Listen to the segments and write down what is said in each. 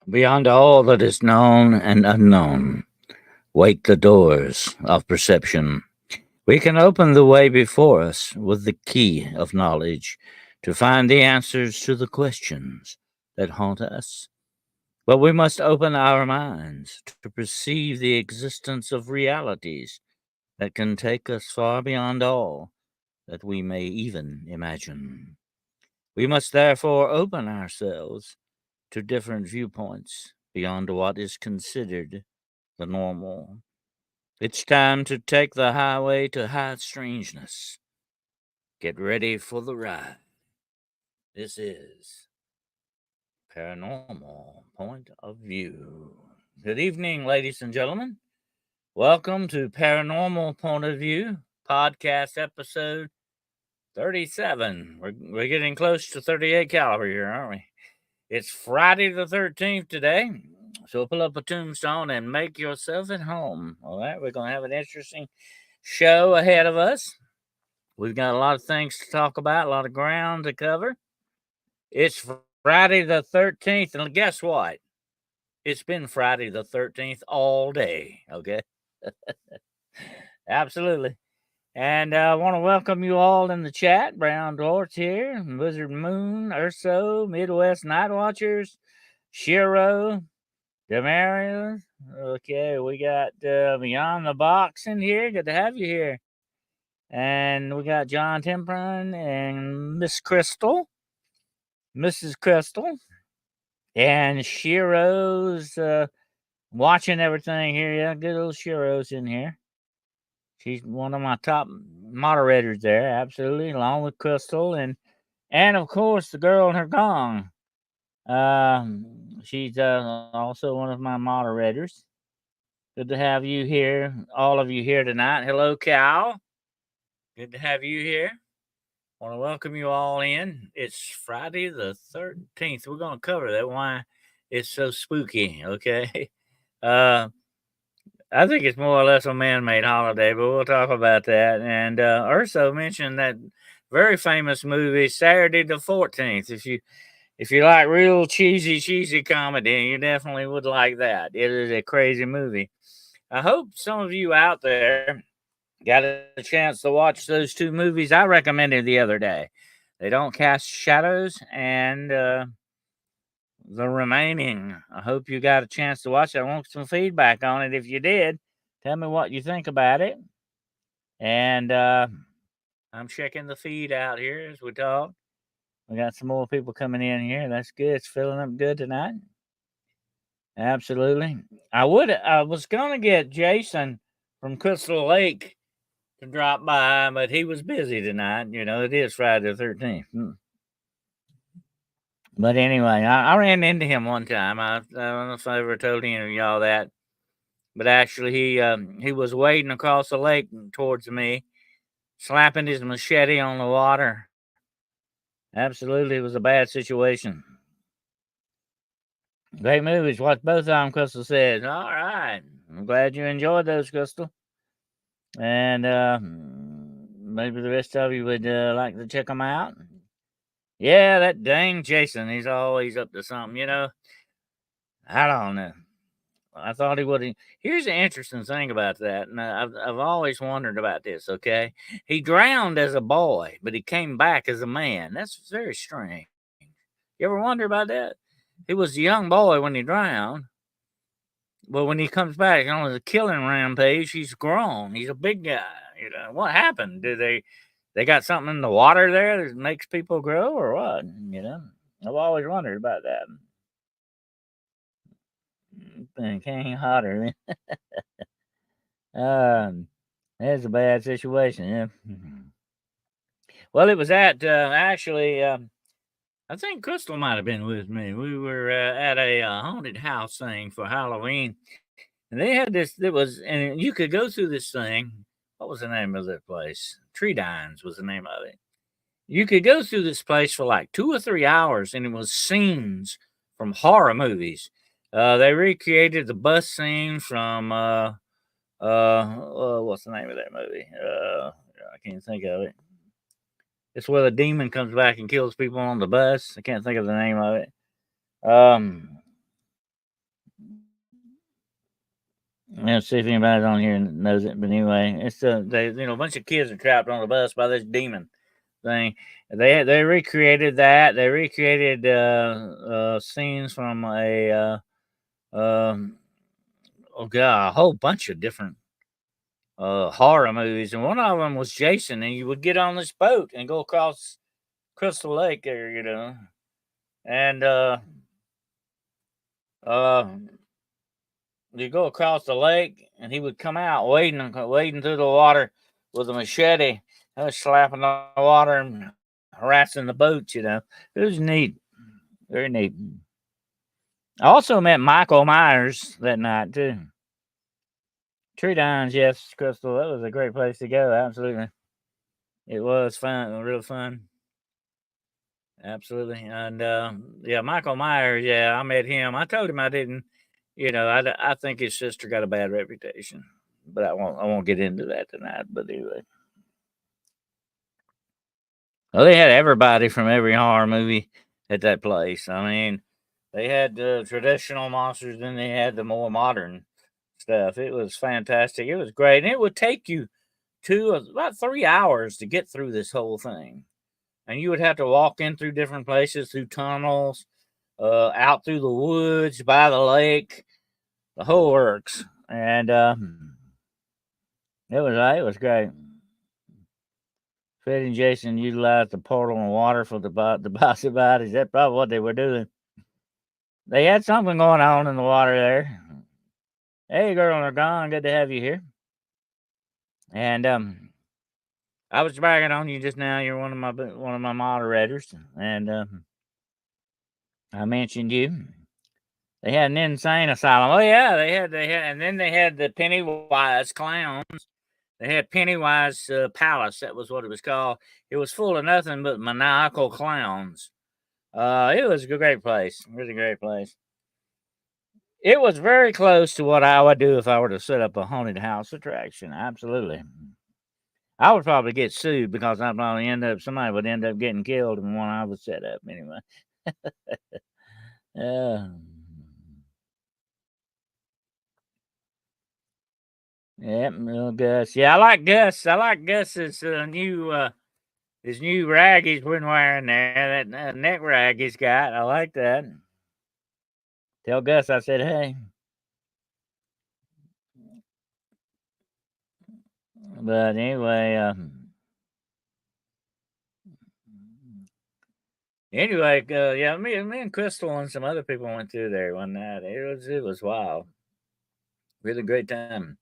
Beyond all that is known and unknown, wait the doors of perception. We can open the way before us with the key of knowledge to find the answers to the questions that haunt us. But we must open our minds to perceive the existence of realities that can take us far beyond all that we may even imagine. We must therefore open ourselves to different viewpoints beyond what is considered the normal. It's time to take the highway to high strangeness. Get ready for the ride. This is Paranormal Point of View. Good evening, ladies and gentlemen. Welcome to Paranormal Point of View, podcast episode 37. We're getting close to 38 caliber here, aren't we? It's Friday the 13th today. So pull up a tombstone and make yourself at home. All right, we're going to have an interesting show ahead of us. We've got a lot of things to talk about, a lot of ground to cover. It's Friday the 13th, and guess what? It's been Friday the 13th all day, okay? Absolutely. And I want to welcome you all in the chat. Brown Dwarfs here, Wizard Moon, Urso, Midwest Night Watchers, Shiro, Demarius. Okay, we got Beyond the Box in here. Good to have you here. And we got John Tempran and Miss Crystal, Mrs. Crystal, and Shiro's watching everything here. Yeah, good old Shiro's in here. She's one of my top moderators there, absolutely, along with Crystal and of course the girl in her gong. She's also one of my moderators. Good to have you here, all of you here tonight. Hello, Cal. Good to have you here. Want to welcome you all in. It's Friday the 13th. We're going to cover that, why it's so spooky, okay? I think it's more or less a man-made holiday, but we'll talk about that. And Urso mentioned that very famous movie, Saturday the 14th. If you like real cheesy comedy, you definitely would like that. It is a crazy movie. I hope some of you out there got a chance to watch those two movies I recommended the other day. They Don't Cast Shadows and The Remaining. I hope you got a chance to watch it. I want some feedback on it. If you did, tell me what you think about it. And I'm checking the feed out here as we talk. We got some more people coming in here. That's good. It's filling up good tonight. Absolutely. I was gonna get Jason from Crystal Lake to drop by, but he was busy tonight. You know, it is Friday the 13th. But anyway, I ran into him one time. I don't know if I ever told any of y'all that, but actually he was wading across the lake towards me, slapping his machete on the water. Absolutely, it was a bad situation. Great movies. Watch both of them, Crystal says. All right. I'm glad you enjoyed those, Crystal. And maybe the rest of you would like to check them out. Yeah, that dang Jason. He's always up to something, you know. I don't know. I thought he would. Here's the interesting thing about that, and I've always wondered about this. Okay, he drowned as a boy, but he came back as a man. That's very strange. You ever wonder about that? He was a young boy when he drowned, but when he comes back on the killing rampage, he's grown. He's a big guy. You know what happened? Do they got something in the water there that makes people grow, or what? You know, I've always wondered about that. It ain't hotter. That's a bad situation. Yeah. Well, it was at actually. I think Crystal might have been with me. We were at a haunted house thing for Halloween, and they had this. It was, and you could go through this thing. What was the name of that place? Tree Dines was the name of it. You could go through this place for like 2 or 3 hours, and it was scenes from horror movies. They recreated the bus scene from what's the name of that movie? I can't think of it. It's where the demon comes back and kills people on the bus. I can't think of the name of it. Um, Let's see if anybody's on here knows it. But anyway, it's a bunch of kids are trapped on the bus by this demon thing. They recreated that. They recreated scenes from um, oh god, a whole bunch of different horror movies, and one of them was Jason, and you would get on this boat and go across Crystal Lake there, and uh, you go across the lake, and he would come out wading through the water with a machete, slapping the water and harassing the boat. It was neat, very neat. I also met Michael Myers that night too. Tree Dines, yes, Crystal. That was a great place to go. Absolutely, it was fun, real fun. Absolutely, and yeah, Michael Myers. Yeah, I met him. I told him I didn't. I think his sister got a bad reputation, but I won't get into that tonight. But anyway, well, they had everybody from every horror movie at that place. I mean, they had the traditional monsters, then they had the more modern stuff. It was fantastic. It was great, and it would take you about 3 hours to get through this whole thing, and you would have to walk in through different places, through tunnels, out through the woods, by the lake, the whole works, and it was great. Fred and Jason utilized the portal and water for the bossy bodies. That's probably what they were doing. They had something going on in the water there. Hey, girl, they're gone. Good to have you here. And I was bragging on you just now. You're one of my moderators, and I mentioned you. They had an insane asylum. Oh yeah, and then they had the Pennywise clowns. They had Pennywise Palace. That was what it was called. It was full of nothing but maniacal clowns. It was a great place. Really great place. It was very close to what I would do if I were to set up a haunted house attraction. Absolutely. I would probably get sued because somebody would end up getting killed in one I would set up anyway. Yeah. Yep, little Gus. Yeah, I like Gus. I like Gus's new rag he's been wearing there. That neck rag he's got. I like that. Tell Gus I said hey. But anyway, yeah, me and Crystal and some other people went through there one night. It was wild. Really great time.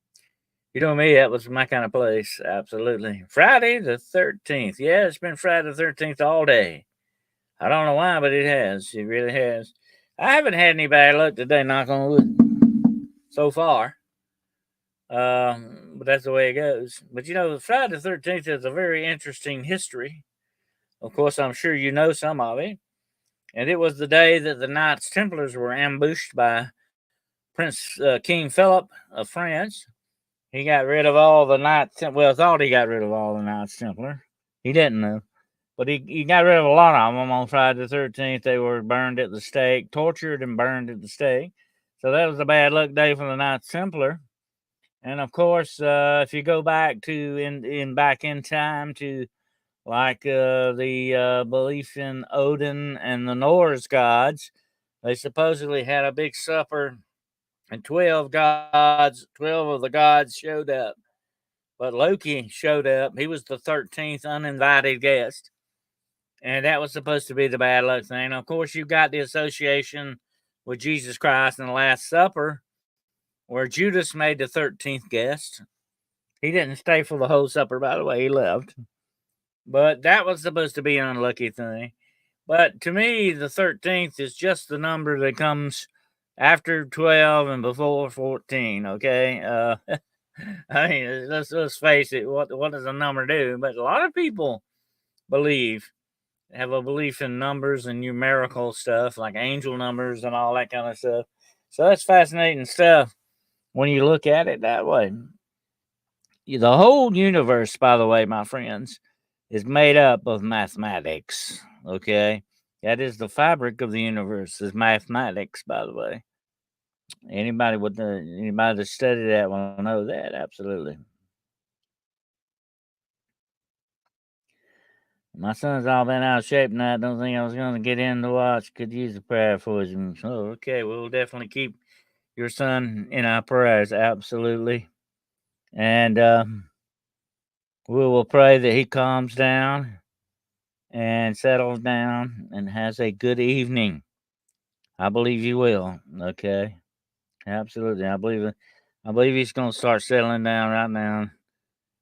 You know me, that was my kind of place. Absolutely. Friday the 13th. Yeah, it's been Friday the 13th all day. I don't know why, but it has. It really has. I haven't had any bad luck today, knock on wood, so far. But that's the way it goes. But Friday the 13th is a very interesting history. Of course, I'm sure you know some of it. And it was the day that the Knights Templars were ambushed by Prince King Philip of France. He got rid of all the Knights. Well, thought he got rid of all the Knights Templar. He didn't know. But he got rid of a lot of them on Friday the 13th. They were burned at the stake, tortured and burned at the stake. So that was a bad luck day for the Knights Templar. And of course, if you go back back in time to like the belief in Odin and the Norse gods, they supposedly had a big supper, and 12 of the gods showed up. But Loki showed up. He was the 13th uninvited guest. And that was supposed to be the bad luck thing. Of course, you got the association with Jesus Christ and the Last Supper, where Judas made the 13th guest. He didn't stay for the whole supper, by the way, he left. But that was supposed to be an unlucky thing. But to me, the 13th is just the number that comes after 12 and before 14, okay? I mean, let's face it, what does a number do? But a lot of people have a belief in numbers and numerical stuff, like angel numbers and all that kind of stuff. So that's fascinating stuff when you look at it that way. The whole universe, by the way, my friends, is made up of mathematics. Okay, that is the fabric of the universe. Is mathematics, by the way. Anybody that studied that will know that absolutely. My son's all been out of shape and I don't think I was going to get in to watch. Could use a prayer for him. So okay, we'll definitely keep your son in our prayers, absolutely, and we will pray that he calms down and settles down and has a good evening. I believe you will. Okay, absolutely. I believe it. I believe he's going to start settling down right now,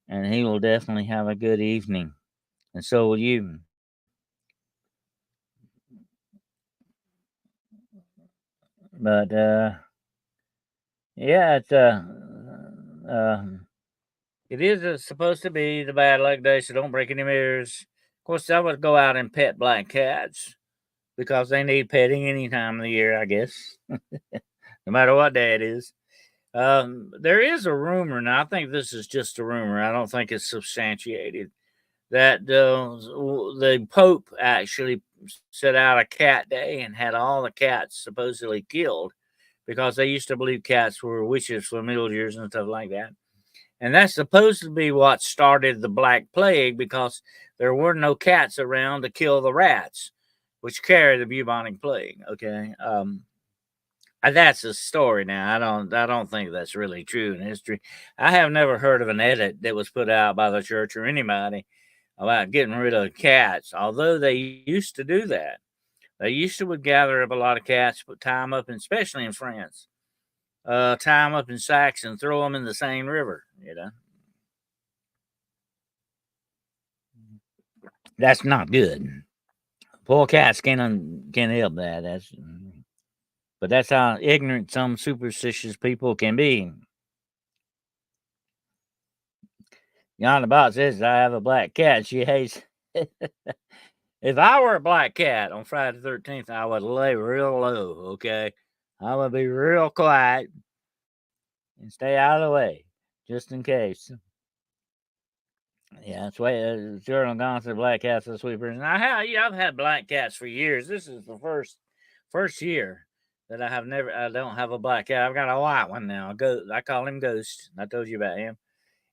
and he will definitely have a good evening, and so will you. But yeah, uh, it is supposed to be the bad luck day, so don't break any mirrors. Of course, I would go out and pet black cats because they need petting any time of the year, I guess, no matter what day it is. There is a rumor, and I think this is just a rumor. I don't think it's substantiated that the Pope actually set out a cat day and had all the cats supposedly killed because they used to believe cats were witches, familiars, and stuff like that. And that's supposed to be what started the Black Plague because there were no cats around to kill the rats, which carry the bubonic plague. Okay, that's a story. Now I don't think that's really true in history. I have never heard of an edit that was put out by the church or anybody about getting rid of cats. Although they used to do that, they used to would gather up a lot of cats, but tie them up, and especially in France, tie them up in sacks and throw them in the Seine River. That's not good. Poor cats can't help that. But that's how ignorant some superstitious people can be. Yonder box says I have a black cat. She hates. If I were a black cat on Friday the 13th, I would lay real low. Okay, I would be real quiet and stay out of the way, just in case. Yeah, that's why Journal gone to black cats and sweepers. And I've had black cats for years. This is the first year that I don't have a black cat. I've got a white one now. I call him Ghost. I told you about him.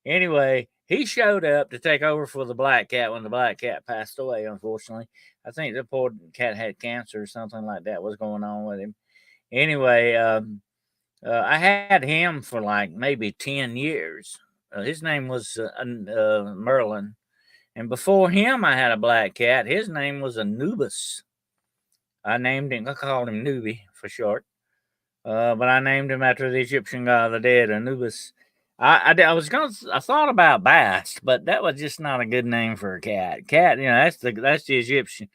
Anyway, he showed up to take over for the black cat when the black cat passed away, unfortunately. I think the poor cat had cancer or something like that was going on with him. Anyway, I had him for like maybe 10 years. His name was Merlin. And before him, I had a black cat. His name was Anubis. I called him Newbie for short. But I named him after the Egyptian god of the dead, Anubis. I thought about Bast, but that was just not a good name for a cat. Cat, that's the Egyptian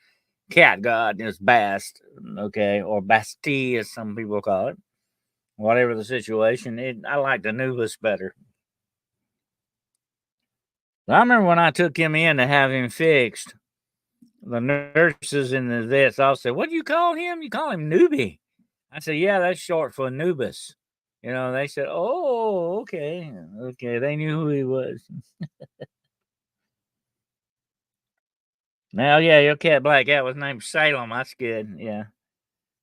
cat god is Bast, okay, or Basti as some people call it. Whatever the situation, I liked Anubis better. I remember when I took him in to have him fixed, the nurses and the vets all said, "What do you call him? You call him Newbie?" I said, "Yeah, that's short for Anubis." They said, "Oh, okay, okay." They knew who he was. Now, yeah, your black cat was named Salem. That's good. Yeah.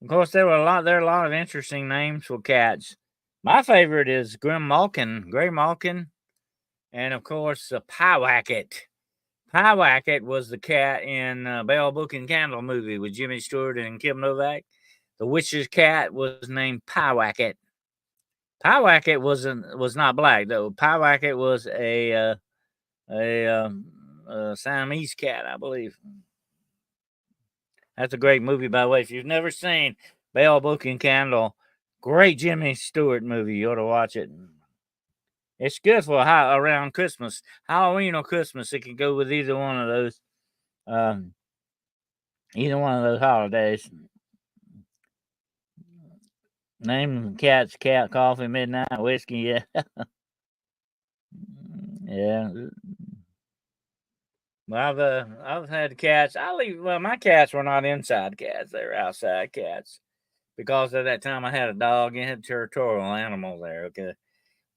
Of course, there are a lot of interesting names for cats. My favorite is Gray Malkin, and of course, Pyewacket. Pyewacket was the cat in Bell Book and Candle movie with Jimmy Stewart and Kim Novak. The witch's cat was named Pyewacket. Pyewacket was not black though. Pyewacket was a Siamese cat, I believe. That's a great movie, by the way. If you've never seen Bell Book and Candle, great Jimmy Stewart movie. You ought to watch it. It's good for around Christmas, Halloween or Christmas. It can go with um, either one of those holidays. Name cats, cat, coffee, midnight, whiskey. Yeah, yeah. Well, I've had cats. My cats were not inside cats; they were outside cats because at that time I had a dog and had territorial animals there. Okay,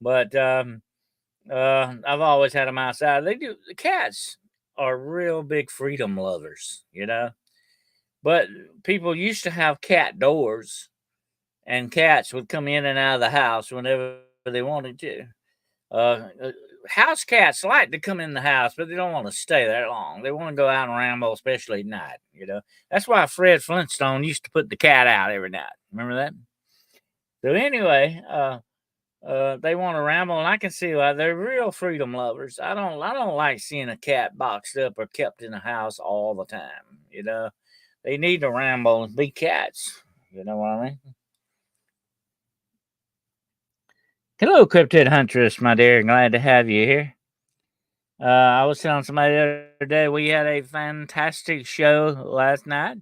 but I've always had them outside. The cats are real big freedom lovers, But people used to have cat doors, and cats would come in and out of the house whenever they wanted to. Uh, uh, House cats like to come in the house, but they don't want to stay there long. They want to go out and ramble, especially at night. That's why Fred Flintstone used to put the cat out every night. Remember that? So anyway, they want to ramble, and I can see why they're real freedom lovers. I don't like seeing a cat boxed up or kept in a house all the time. They need to ramble and be cats. You know what I mean? Hello, Cryptid Huntress, my dear. Glad to have you here. I was telling somebody the other day we had a fantastic show last night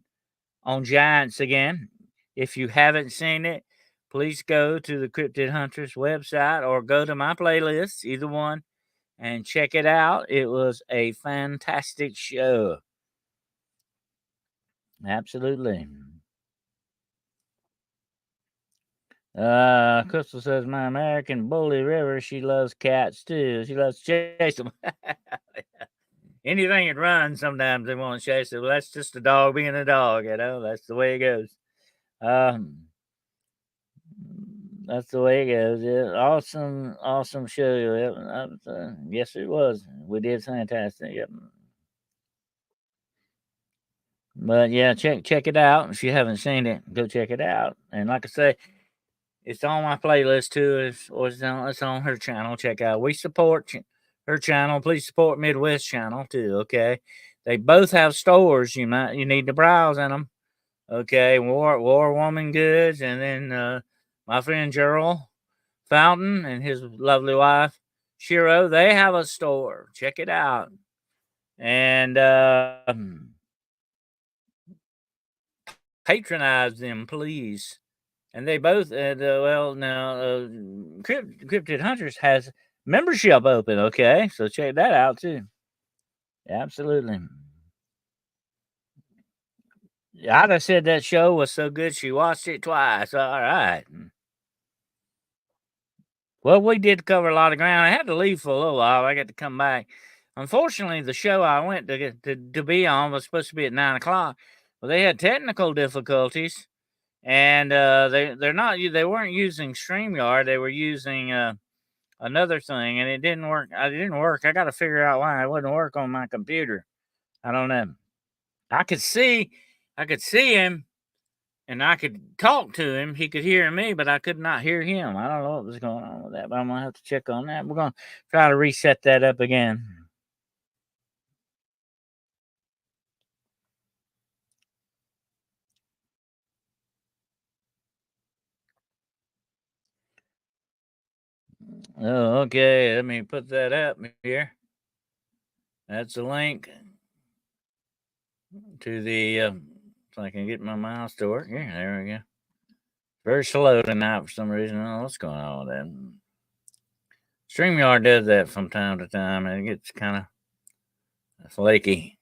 on Giants again. If you haven't seen it, please go to the Cryptid Huntress website or go to my playlist, either one, and check it out. It was a fantastic show. Absolutely. Crystal says, my American Bully River, she loves cats too. She loves to chase them. Anything that runs, sometimes they want to chase it. Well, that's just a dog being a dog, That's the way it goes. Um, that's the way it goes. Yeah, awesome show. Yes, it was. We did fantastic. Yep. But yeah, check it out. If you haven't seen it, go check it out. And like I say, it's on my playlist too. It's on her channel. Check out. We support her channel. Please support Midwest channel too. Okay, they both have stores. You need to browse in them. Okay, War Woman Goods, and then my friend Gerald Fountain and his lovely wife Shiro. They have a store. Check it out. And patronize them, please. And they both, well, now, Cryptid Hunters has membership open, okay? So check that out too. Absolutely. I'd have said that show was so good she watched it twice. All right. Well, we did cover a lot of ground. I had to leave for a little while. I got to come back. Unfortunately, the show I went to be on was supposed to be at 9 o'clock, but they had technical difficulties, and they weren't using StreamYard. They were using another thing, and it didn't work. It didn't work. I got to figure out why it wouldn't work on my computer. I don't know. I could see, I could see him, and I could talk to him. He could hear me, but I could not hear him. I don't know what was going on with that, but I'm gonna have to check on that. We're gonna try to reset that up again. Oh, okay. Let me put that up here. That's a link to the. So I can get my mouse to work. Here, there we go. Very slow tonight for some reason. I don't know what's going on with that. StreamYard does that from time to time, and it gets kind of flaky.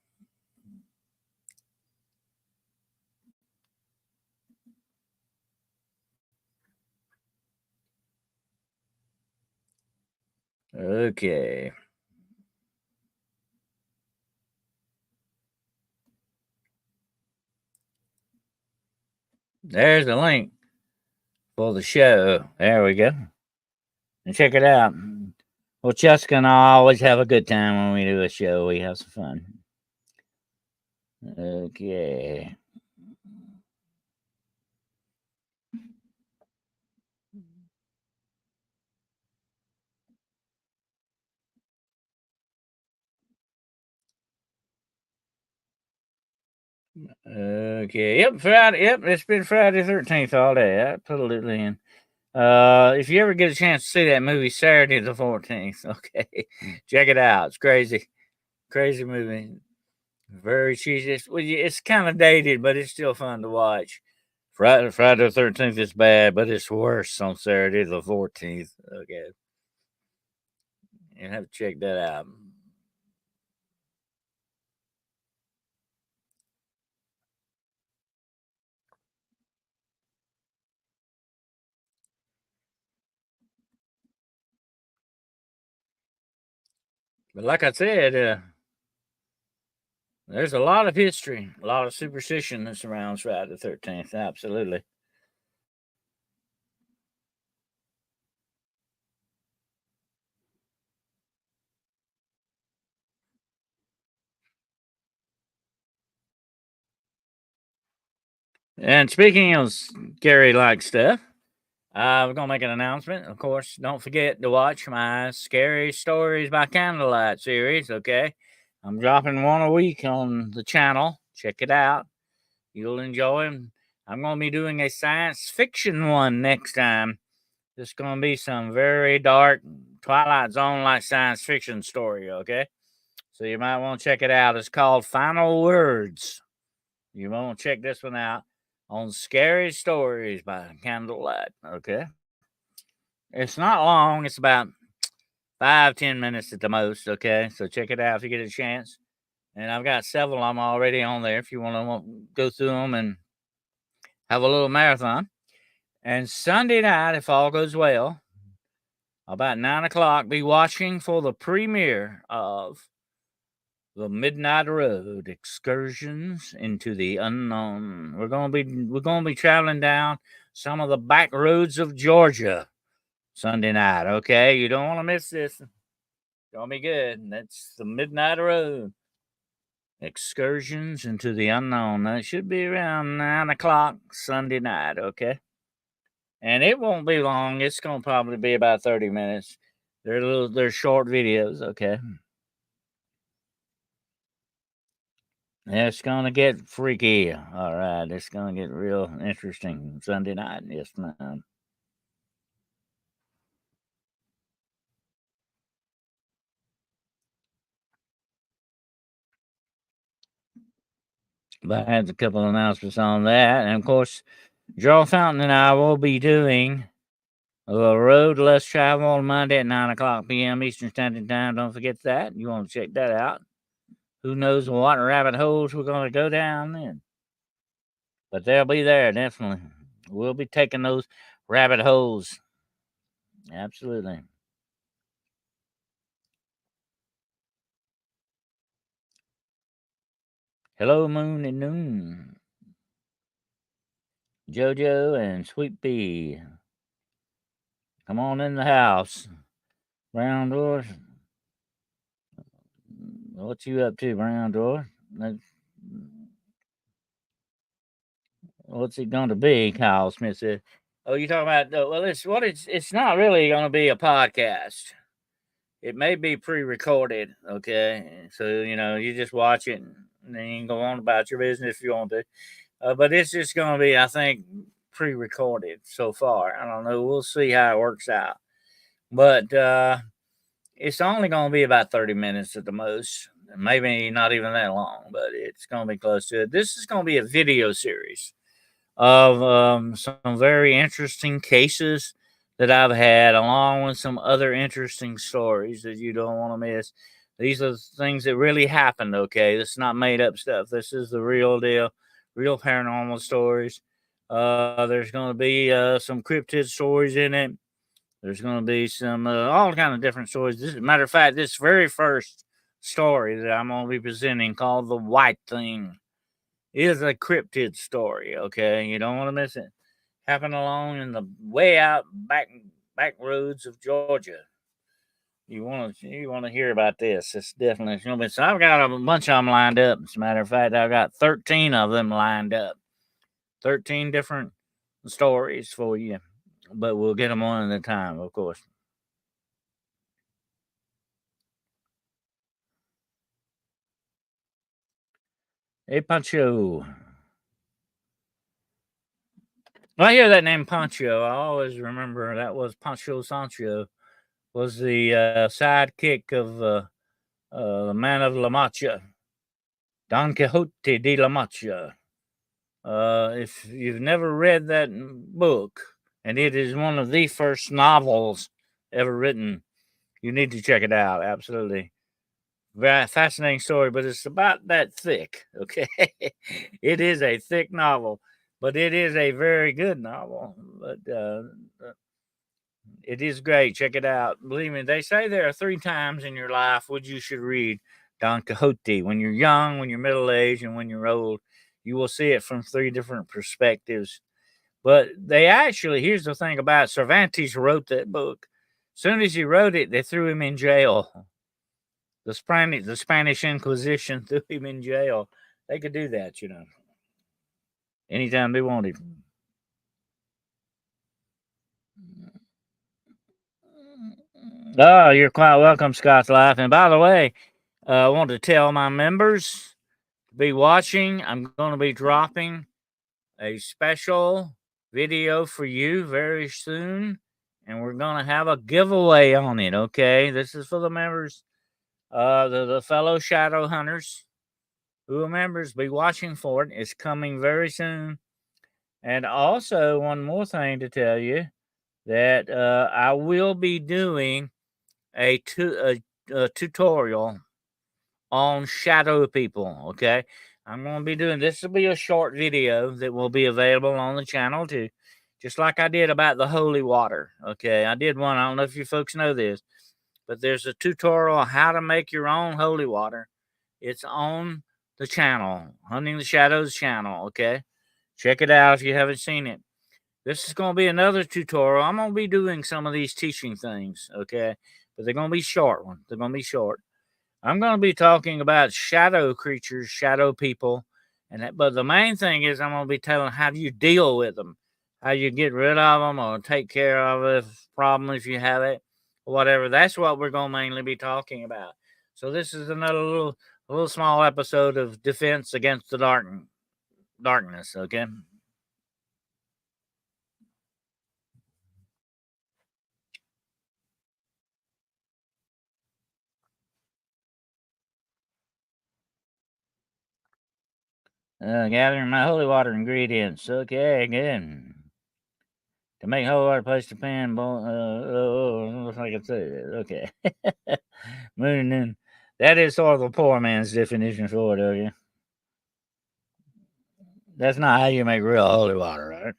Okay. There's the link for the show. There we go. And check it out. Well, Jessica and I always have a good time when we do a show. We have some fun. Okay. Okay. Yep. Friday. Yep. It's been Friday 13th all day. I put it in. If you ever get a chance to see that movie, Saturday the 14th, okay, check it out. It's crazy, crazy movie. Very cheesy. It's kind of dated, but it's still fun to watch. Friday the 13th is bad, but it's worse on Saturday the 14th. Okay, you have to check that out. But like I said, there's a lot of history, a lot of superstition that surrounds Friday the 13th. Absolutely. And speaking of scary like stuff, we're gonna make an announcement. Of course, don't forget to watch my Scary Stories by Candlelight series. Okay, I'm dropping one a week on the channel. Check it out. You'll enjoy them. I'm gonna be doing a science fiction one next time. It's gonna be some very dark Twilight Zone like science fiction story. Okay, so you might want to check it out. It's called Final Words. You want to check this one out on Scary Stories by Candlelight. Okay. It's not long. It's about 5-10 minutes at the most. Okay. So check it out if you get a chance. And I've got several of them already on there if you want to go through them and have a little marathon. And Sunday night, if all goes well, about 9 o'clock, be watching for the premiere of The Midnight Road: Excursions into the Unknown. We're gonna be traveling down some of the back roads of Georgia Sunday night. Okay, you don't want to miss this. Gonna be good. That's The Midnight Road: Excursions into the Unknown. It should be around 9 o'clock Sunday night. Okay, and it won't be long. It's gonna probably be about 30 minutes. They're short videos. Okay. It's gonna get freaky. All right, it's gonna get real interesting Sunday night. Yes, ma'am. But I had a couple announcements on that, and of course, Joel Fountain and I will be doing a road less travel on Monday at 9 o'clock p.m. Eastern Standard Time. Don't forget that. You want to check that out. Who knows what rabbit holes we're gonna go down then? But they'll be there definitely. We'll be taking those rabbit holes. Absolutely. Hello, Moon and Noon. Jojo and Sweet Pea. Come on in the house. Brown Doors. What you up to, Brown Door? What's it going to be? Kyle Smith said. Oh, you talking about? Well, it's not really going to be a podcast. It may be pre-recorded. Okay, so you just watch it and then you can go on about your business if you want to. But it's just going to be, I think, pre-recorded so far. I don't know. We'll see how it works out. But it's only going to be about 30 minutes at the most. Maybe not even that long, but it's going to be close to it. This is going to be a video series of some very interesting cases that I've had, along with some other interesting stories that you don't want to miss. These are things that really happened, okay? This is not made up stuff. This is the real deal, real paranormal stories. There's going to be some cryptid stories in it. There's going to be some all kind of different stories. Matter of fact, this very first story that I'm going to be presenting, called "The White Thing," is a cryptid story. Okay, you don't want to miss it. Happened along in the way out back roads of Georgia. You want to hear about this? It's definitely going to be. So I've got a bunch of them lined up. As a matter of fact, I've got 13 of them lined up. 13 different stories for you, but we'll get them one at a time, of course. Hey, Pancho. When I hear that name Pancho, I always remember that was Pancho Sancho, was the sidekick of the Man of La Mancha, Don Quixote de la Mancha. If you've never read that book, and it is one of the first novels ever written, you need to check it out. Absolutely. Very fascinating story, but it's about that thick. Okay. It is a thick novel, but it is a very good novel. But it is great. Check it out. Believe me, they say there are three times in your life which you should read Don Quixote: when you're young, when you're middle aged, and when you're old. You will see it from three different perspectives. But they actually, here's the thing about it, Cervantes wrote that book. As soon as he wrote it, they threw him in jail. The Spanish Inquisition threw him in jail. They could do that. anytime they wanted. Oh, you're quite welcome, Scott's Life. And by the way, I want to tell my members to be watching. I'm going to be dropping a special video for you very soon, and we're going to have a giveaway on it. Okay, this is for the members, the fellow shadow hunters who are members. Be watching for it. It's coming very soon. And also, one more thing to tell you that I will be doing a tutorial on shadow people. Okay, I'm going to be doing this. Will be a short video that will be available on the channel too, just like I did about the holy water. Okay, I did one. I don't know if you folks know this, but there's a tutorial on how to make your own holy water. It's on the channel, Hunting the Shadows channel. Okay, check it out if you haven't seen it. This is going to be another tutorial. I'm going to be doing some of these teaching things, okay? But they're going to be short ones. They're going to be short. I'm going to be talking about shadow creatures, shadow people, and that, but the main thing is I'm going to be telling how do you deal with them, how you get rid of them or take care of a problem if you have it, or whatever. That's what we're going to mainly be talking about. So this is another little small episode of Defense Against the Darkness, okay? Gathering my holy water ingredients. Okay, good. To make holy water, place the pan. Looks like it's okay. Moon and that is sort of the poor man's definition for it, okay? That's not how you make real holy water, right?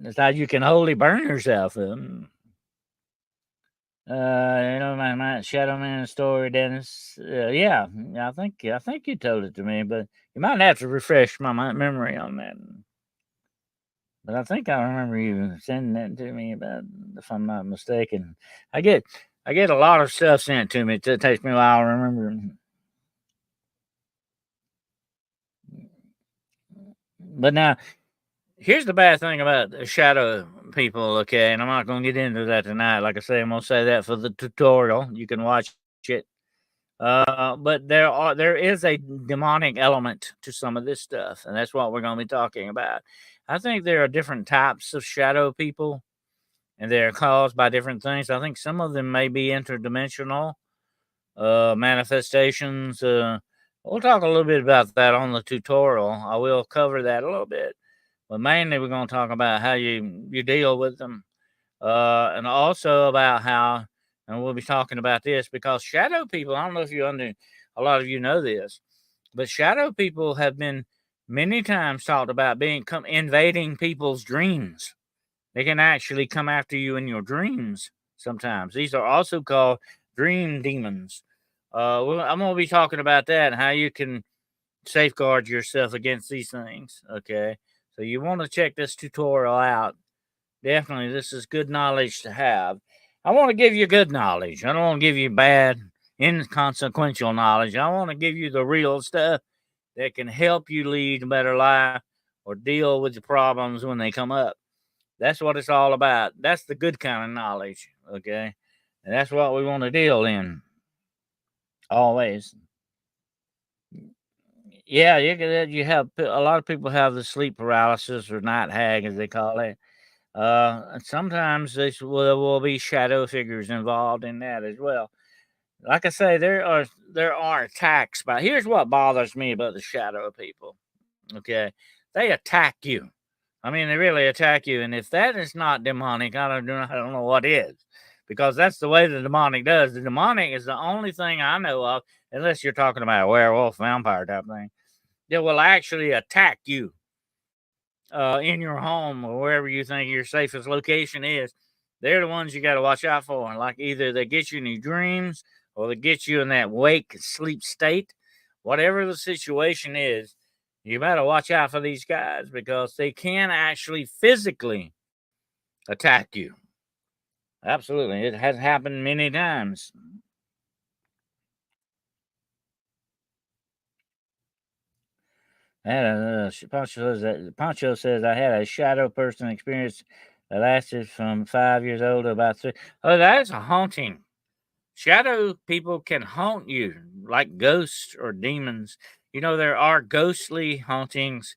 That's how you can wholly burn yourself. My Shadow Man story, Dennis. I think you told it to me, but you might have to refresh my memory on that. But I think I remember you sending that to me about, if I'm not mistaken. I get I get a lot of stuff sent to me. It takes me a while to remember. But now, here's the bad thing about the shadow people, okay? And I'm not going to get into that tonight. Like I say, I'm going to say that for the tutorial. You can watch it. But there is a demonic element to some of this stuff, and that's what we're going to be talking about. I think there are different types of shadow people, and they're caused by different things. I think some of them may be interdimensional manifestations. We'll talk a little bit about that on the tutorial. I will cover that a little bit, but mainly we're going to talk about how you deal with them, and also about how. And we'll be talking about this because shadow people. I don't know if a lot of you know this, but shadow people have been many times talked about invading people's dreams. They can actually come after you in your dreams sometimes. These are also called dream demons. I'm going to be talking about that and how you can safeguard yourself against these things. Okay. So you want to check this tutorial out. Definitely, this is good knowledge to have. I want to give you good knowledge. I don't want to give you bad, inconsequential knowledge. I want to give you the real stuff that can help you lead a better life or deal with the problems when they come up. That's what it's all about. That's the good kind of knowledge, okay? And that's what we want to deal in always. Yeah, you have a lot of people have the sleep paralysis or night hag, as they call it. Sometimes there will be shadow figures involved in that as well. Like I say, there are attacks. But here's what bothers me about the shadow people. Okay, they attack you. I mean, they really attack you. And if that is not demonic, I don't know what is, because that's the way the demonic does. The demonic is the only thing I know of, unless you're talking about a werewolf, vampire type thing, that will actually attack you in your home or wherever you think your safest location is. They're the ones you got to watch out for. Like either they get you in your dreams or they get you in that wake sleep state. Whatever the situation is, you better watch out for these guys because they can actually physically attack you. Absolutely. It has happened many times. Poncho says I had a shadow person experience that lasted from 5 years old to about 3. Oh, that is a haunting. Shadow people can haunt you like ghosts or demons. You know, there are ghostly hauntings,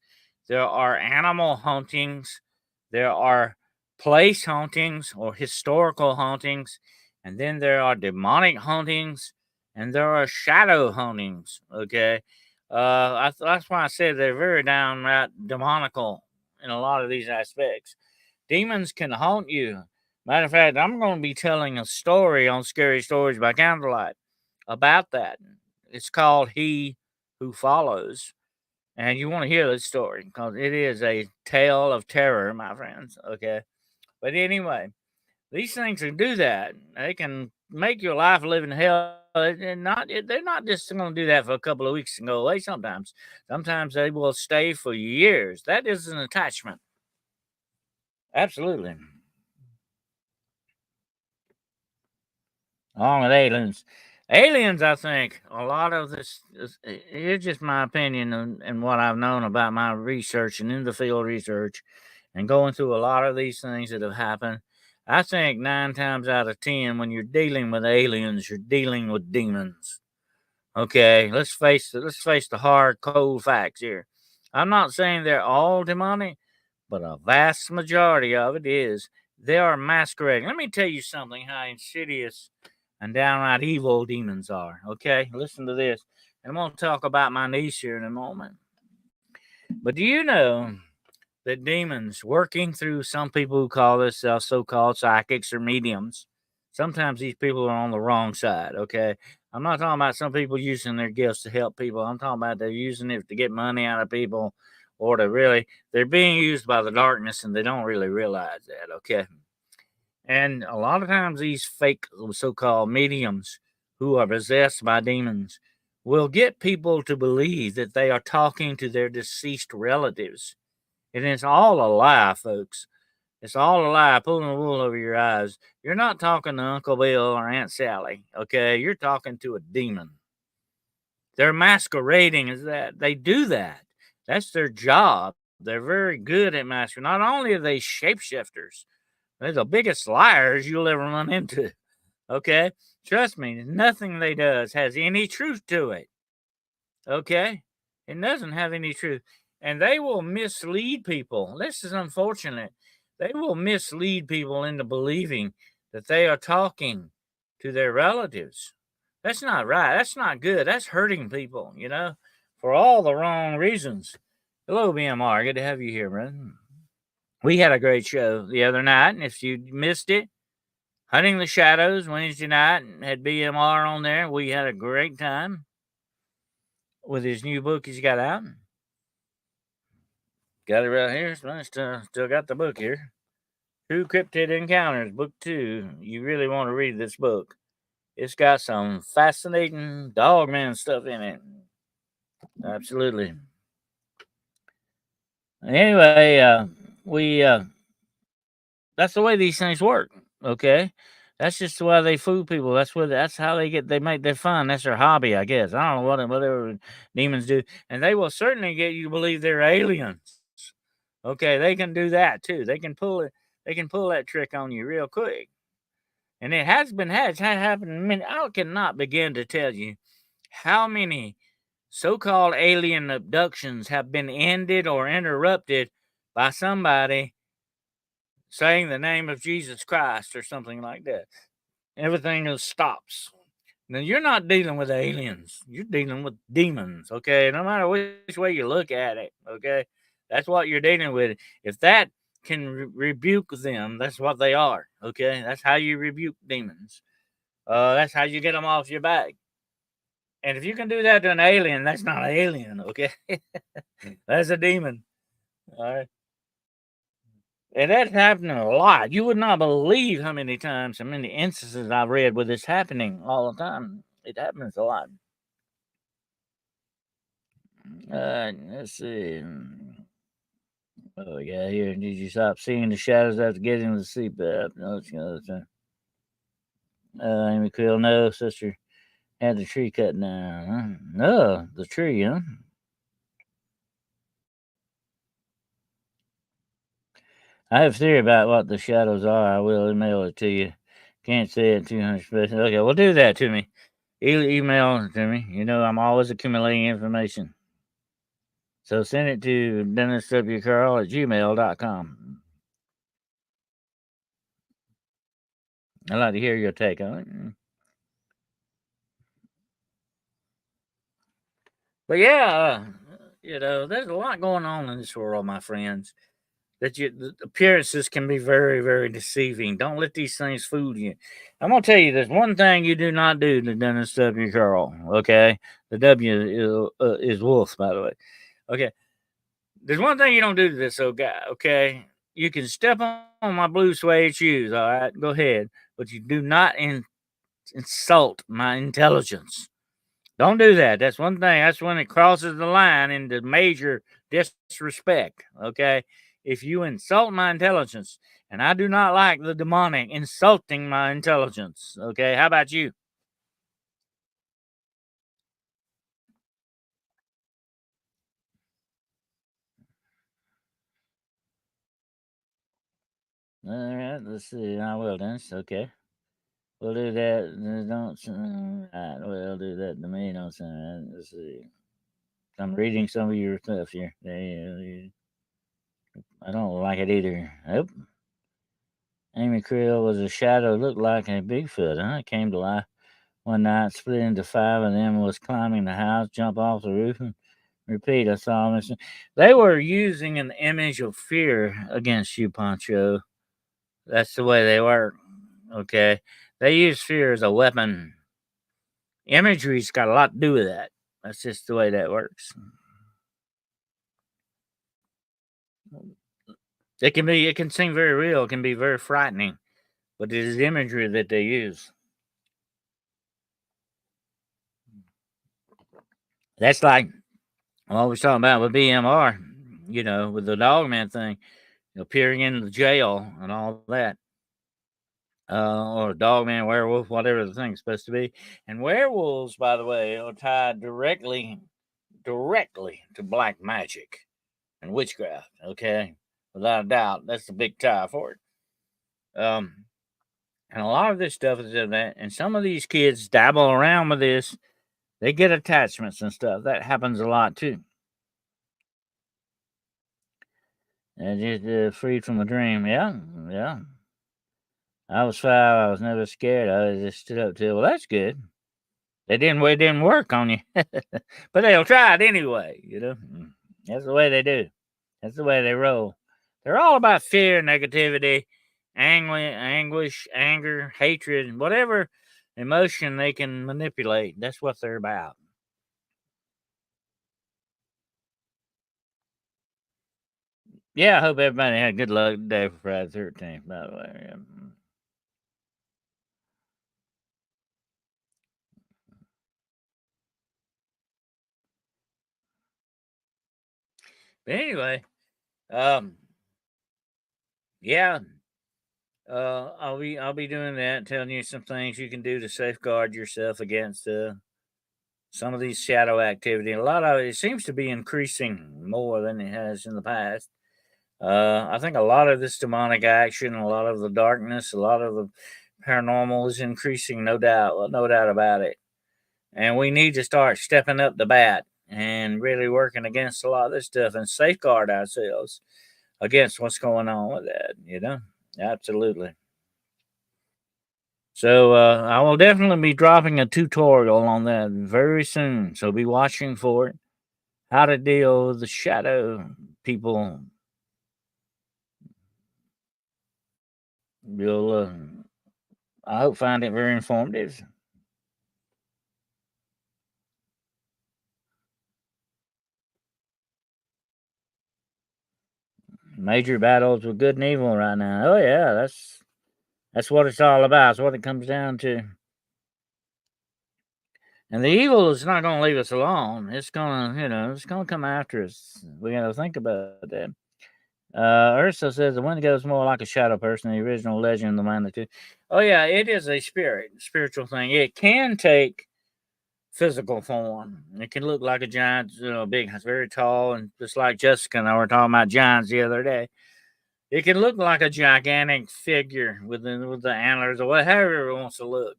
there are animal hauntings, there are place hauntings or historical hauntings, and then there are demonic hauntings, and there are shadow hauntings. Okay. That's why I said they're very downright demonical in a lot of these aspects. Demons can haunt you. Matter of fact, I'm going to be telling a story on Scary Stories by Candlelight about that. It's called He Who Follows. And you want to hear this story because it is a tale of terror, my friends. Okay. But anyway, these things can do that. They can make your life a living hell. They're not just going to do that for a couple of weeks and go away sometimes. Sometimes they will stay for years. That is an attachment. Absolutely. Along with aliens. Aliens, I think a lot of here's just my opinion and what I've known about my research and in the field research and going through a lot of these things that have happened. I think 9 times out of 10, when you're dealing with aliens, you're dealing with demons. Okay, let's face the hard, cold facts here. I'm not saying they're all demonic, but a vast majority of it is. They are masquerading. Let me tell you something how insidious and downright evil demons are. Okay, listen to this. And I'm going to talk about my niece here in a moment. But do you know that demons working through some people who call themselves so called psychics or mediums, sometimes these people are on the wrong side. Okay, I'm not talking about some people using their gifts to help people. I'm talking about they're using it to get money out of people or to really, they're being used by the darkness and they don't really realize that. Okay. And a lot of times, these fake so called mediums who are possessed by demons will get people to believe that they are talking to their deceased relatives. And it's all a lie, folks. It's all a lie, pulling the wool over your eyes. You're not talking to Uncle Bill or Aunt Sally, okay? You're talking to a demon. They're masquerading as that. They do that. That's their job. They're very good at masquerading. Not only are they shapeshifters, they're the biggest liars you'll ever run into. Okay? Trust me, nothing they does has any truth to it. Okay? It doesn't have any truth. And they will mislead people. This is unfortunate. They will mislead people into believing that they are talking to their relatives. That's not right. That's not good. That's hurting people, for all the wrong reasons. Hello, BMR. Good to have you here, man. We had a great show the other night, and if you missed it, Hunting the Shadows Wednesday night had BMR on there. We had a great time with his new book he's got out. Got it right here. So I still got the book here. True Cryptid Encounters, Book 2. You really want to read this book. It's got some fascinating dogman stuff in it. Absolutely. Anyway, we that's the way these things work. Okay, that's just the way they fool people. That's how they make their fun. That's their hobby, I guess. I don't know whatever demons do, and they will certainly get you to believe they're aliens. Okay, they can do that too. They can pull it. They can pull that trick on you real quick, and it's had happened. I cannot begin to tell you how many so-called alien abductions have been ended or interrupted by somebody saying the name of Jesus Christ or something like that. Everything else stops. Now you're not dealing with aliens. You're dealing with demons. Okay, no matter which way you look at it. Okay, that's what you're dealing with. If that can rebuke them, that's what they are. Okay, that's how you rebuke demons. That's how you get them off your back. And if you can do that to an alien, that's not an alien. Okay, that's a demon. All right. And that's happening a lot. You would not believe how many times, how many instances I've read with this happening all the time. It happens a lot. Let's see. Oh, yeah, here. Did you stop seeing the shadows after getting the seatbelt? No, it's another Amy Quill, no, sister had the tree cut down. Huh? No, the tree, huh? I have a theory about what the shadows are. I will email it to you. Can't say it 200 special. Okay, well, do that to me. Email it to me. You know, I'm always accumulating information. So send it to denniswcarl@gmail.com. I'd like to hear your take on it. But yeah, you know, there's a lot going on in this world, my friends. The appearances can be very, very deceiving. Don't let these things fool you. I'm gonna tell you, there's one thing you do not do to Dennis W. Carl. Okay, the W is wolf, by the way. Okay, there's one thing you don't do to this old guy. Okay, you can step on my blue suede shoes. All right, go ahead, but you do not insult my intelligence. Don't do that. That's one thing. That's when it crosses the line into major disrespect. Okay. If you insult my intelligence, and I do not like the demonic insulting my intelligence. Okay. How about you? All right. Let's see. I will then. Okay. We'll do that. Don't. All right. We'll do that to me. Don't say that. Let's see. I'm reading some of your stuff here. I don't like it either. Nope. Amy Creel was a shadow, looked like a Bigfoot, huh? It came to life one night, split into five of them, was climbing the house, jump off the roof, and repeat. I saw them. They were using an image of fear against you, Pancho. That's the way they work. Okay. They use fear as a weapon. Imagery's got a lot to do with that. That's just the way that works. It can seem very real, it can be very frightening, but it is imagery that they use. That's like what we was talking about with BMR, you know, with the dogman thing, appearing in the jail and all that, or dogman, werewolf, whatever the thing's supposed to be. And werewolves, by the way, are tied directly to black magic and witchcraft. Okay, without a doubt, that's the big tie for it. And a lot of this stuff is in that, and some of these kids dabble around with this. They get attachments and stuff. That happens a lot too. And just freed from a dream. Yeah, yeah. I was five. I was never scared. I just stood up to it. Well, that's good. It didn't work on you, but they'll try it anyway. You know, that's the way they do. That's the way they roll. They're all about fear, negativity, anguish, anger, hatred, whatever emotion they can manipulate. That's what they're about. Yeah, I hope everybody had a good luck day for Friday 13th, by the way. Yeah. But anyway, um, yeah, I'll be doing that, telling you some things you can do to safeguard yourself against some of these shadow activity. A lot of it seems to be increasing more than it has in the past. I think a lot of this demonic action, a lot of the darkness, a lot of the paranormal is increasing, no doubt about it. And we need to start stepping up the bat and really working against a lot of this stuff and safeguard ourselves against what's going on with that, you know? Absolutely. So I will definitely be dropping a tutorial on that very soon. So be watching for it. How to deal with the shadow people. You'll, I hope, find it very informative. Major battles with good and evil right now. Oh yeah, that's what it's all about. That's what it comes down to. And the evil is not going to leave us alone. It's going to, you know, it's going to come after us. We got to think about that. Ursa says the Wendigo is more like a shadow person, the original legend of the Manitou. Oh yeah, it is a spiritual thing. It can take physical form. It can look like a giant, you know, big, very tall, and just like Jessica and I were talking about giants the other day. It can look like a gigantic figure with the antlers or whatever it wants to look.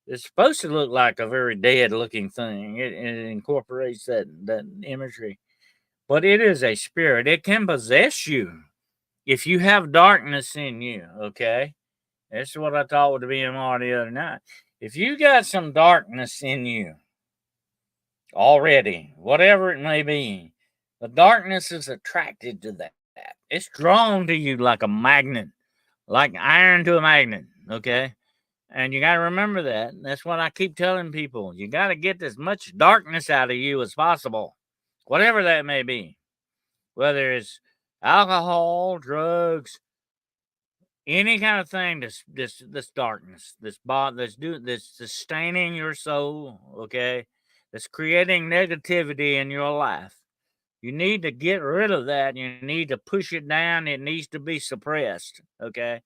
It's supposed to look like a very dead looking thing. It incorporates that imagery, but it is a spirit. It can possess you if you have darkness in you. Okay, that's what I taught with the BMR the other night. If you got some darkness in you already, whatever it may be, the darkness is attracted to that. It's drawn to you like a magnet, like iron to a magnet. Okay. And you got to remember that. That's what I keep telling people. You got to get as much darkness out of you as possible, whatever that may be, whether it's alcohol, drugs, any kind of thing. This darkness, this bot that's sustaining your soul. Okay, that's creating negativity in your life. You need to get rid of that. You need to push it down. It needs to be suppressed. Okay.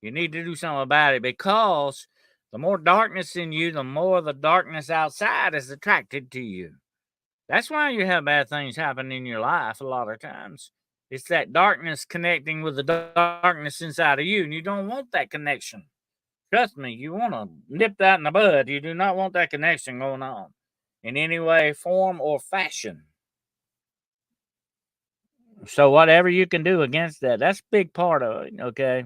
You need to do something about it because the more darkness in you, the more the darkness outside is attracted to you. That's why you have bad things happen in your life a lot of times. It's that darkness connecting with the darkness inside of you, and you don't want that connection. Trust me, you want to nip that in the bud. You do not want that connection going on in any way, form, or fashion. So, whatever you can do against that, that's a big part of it, okay?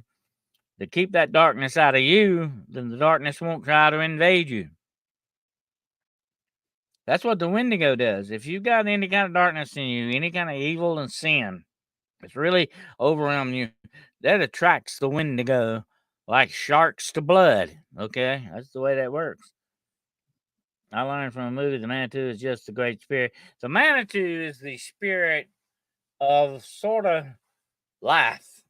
To keep that darkness out of you, then the darkness won't try to invade you. That's what the Wendigo does. If you've got any kind of darkness in you, any kind of evil and sin, it's really overwhelming you. That attracts the Wendigo like sharks to blood. Okay, that's the way that works. I learned from a movie. The Manitou is just a great spirit. The Manitou is the spirit of sort of life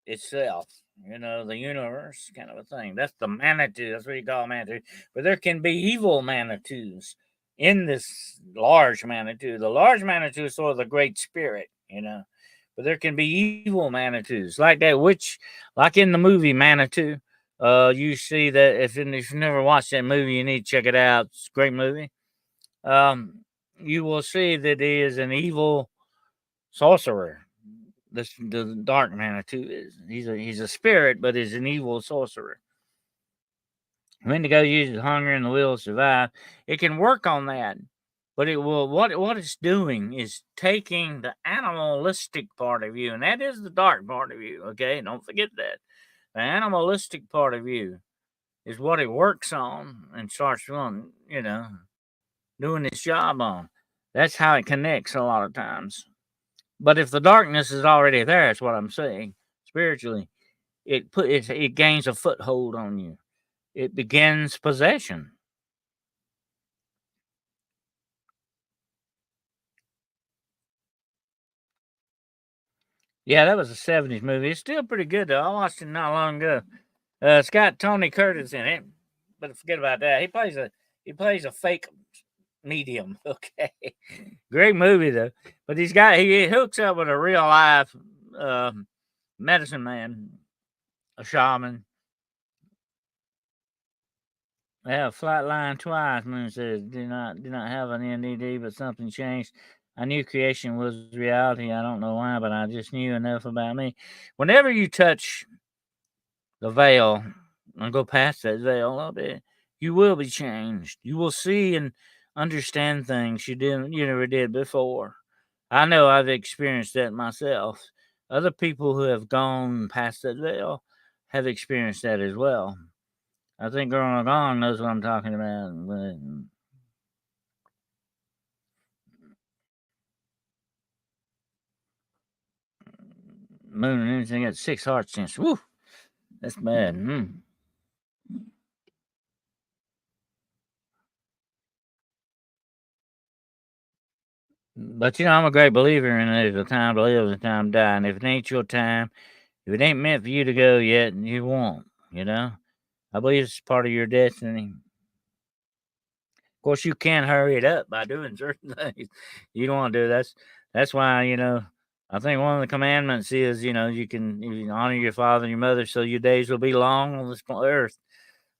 itself, the universe kind of a thing. That's the Manitou. That's what you call Manitou. But there can be evil Manitous in this large Manitou. The large Manitou is sort of the great spirit. But there can be evil Manitous like that, which, like in the movie Manitou, you see that if you've never watched that movie, you need to check it out. It's a great movie. Um, you will see that he is an evil sorcerer. The dark Manitou is. He's a spirit, but he's an evil sorcerer. Wendigo uses hunger and the will to survive. It can work on that, but it will. What it's doing is taking the animalistic part of you, and that is the dark part of you. Okay, don't forget that. The animalistic part of you is what it works on and starts doing its job on. That's how it connects a lot of times. But if the darkness is already there, that's what I'm saying. Spiritually, it gains a foothold on you. It begins possession. Yeah, that was a '70s movie. It's still pretty good though. I watched it not long ago. It's got Tony Curtis in it, but forget about that. He plays a fake medium. Okay, great movie though. But he hooks up with a real life uh, medicine man, a shaman. Yeah, flatline twice. Moon says, "Do not have an NDD, but something changed. I knew creation was reality. I don't know why, but I just knew enough about me. Whenever you touch the veil and go past that veil a little bit, you will be changed. You will see and understand things you never did before. I know I've experienced that myself. Other people who have gone past that veil have experienced that as well. I think Girl Gone knows what I'm talking about. Moon and anything at 6 hearts since. Woo, that's bad. But I'm a great believer in there's a time to live, there's a time to die. And if it ain't your time, if it ain't meant for you to go yet, you won't, you know? I believe it's part of your destiny. Of course, you can hurry it up by doing certain things you don't want to do. That's why I think one of the commandments is you can honor your father and your mother so your days will be long on this earth.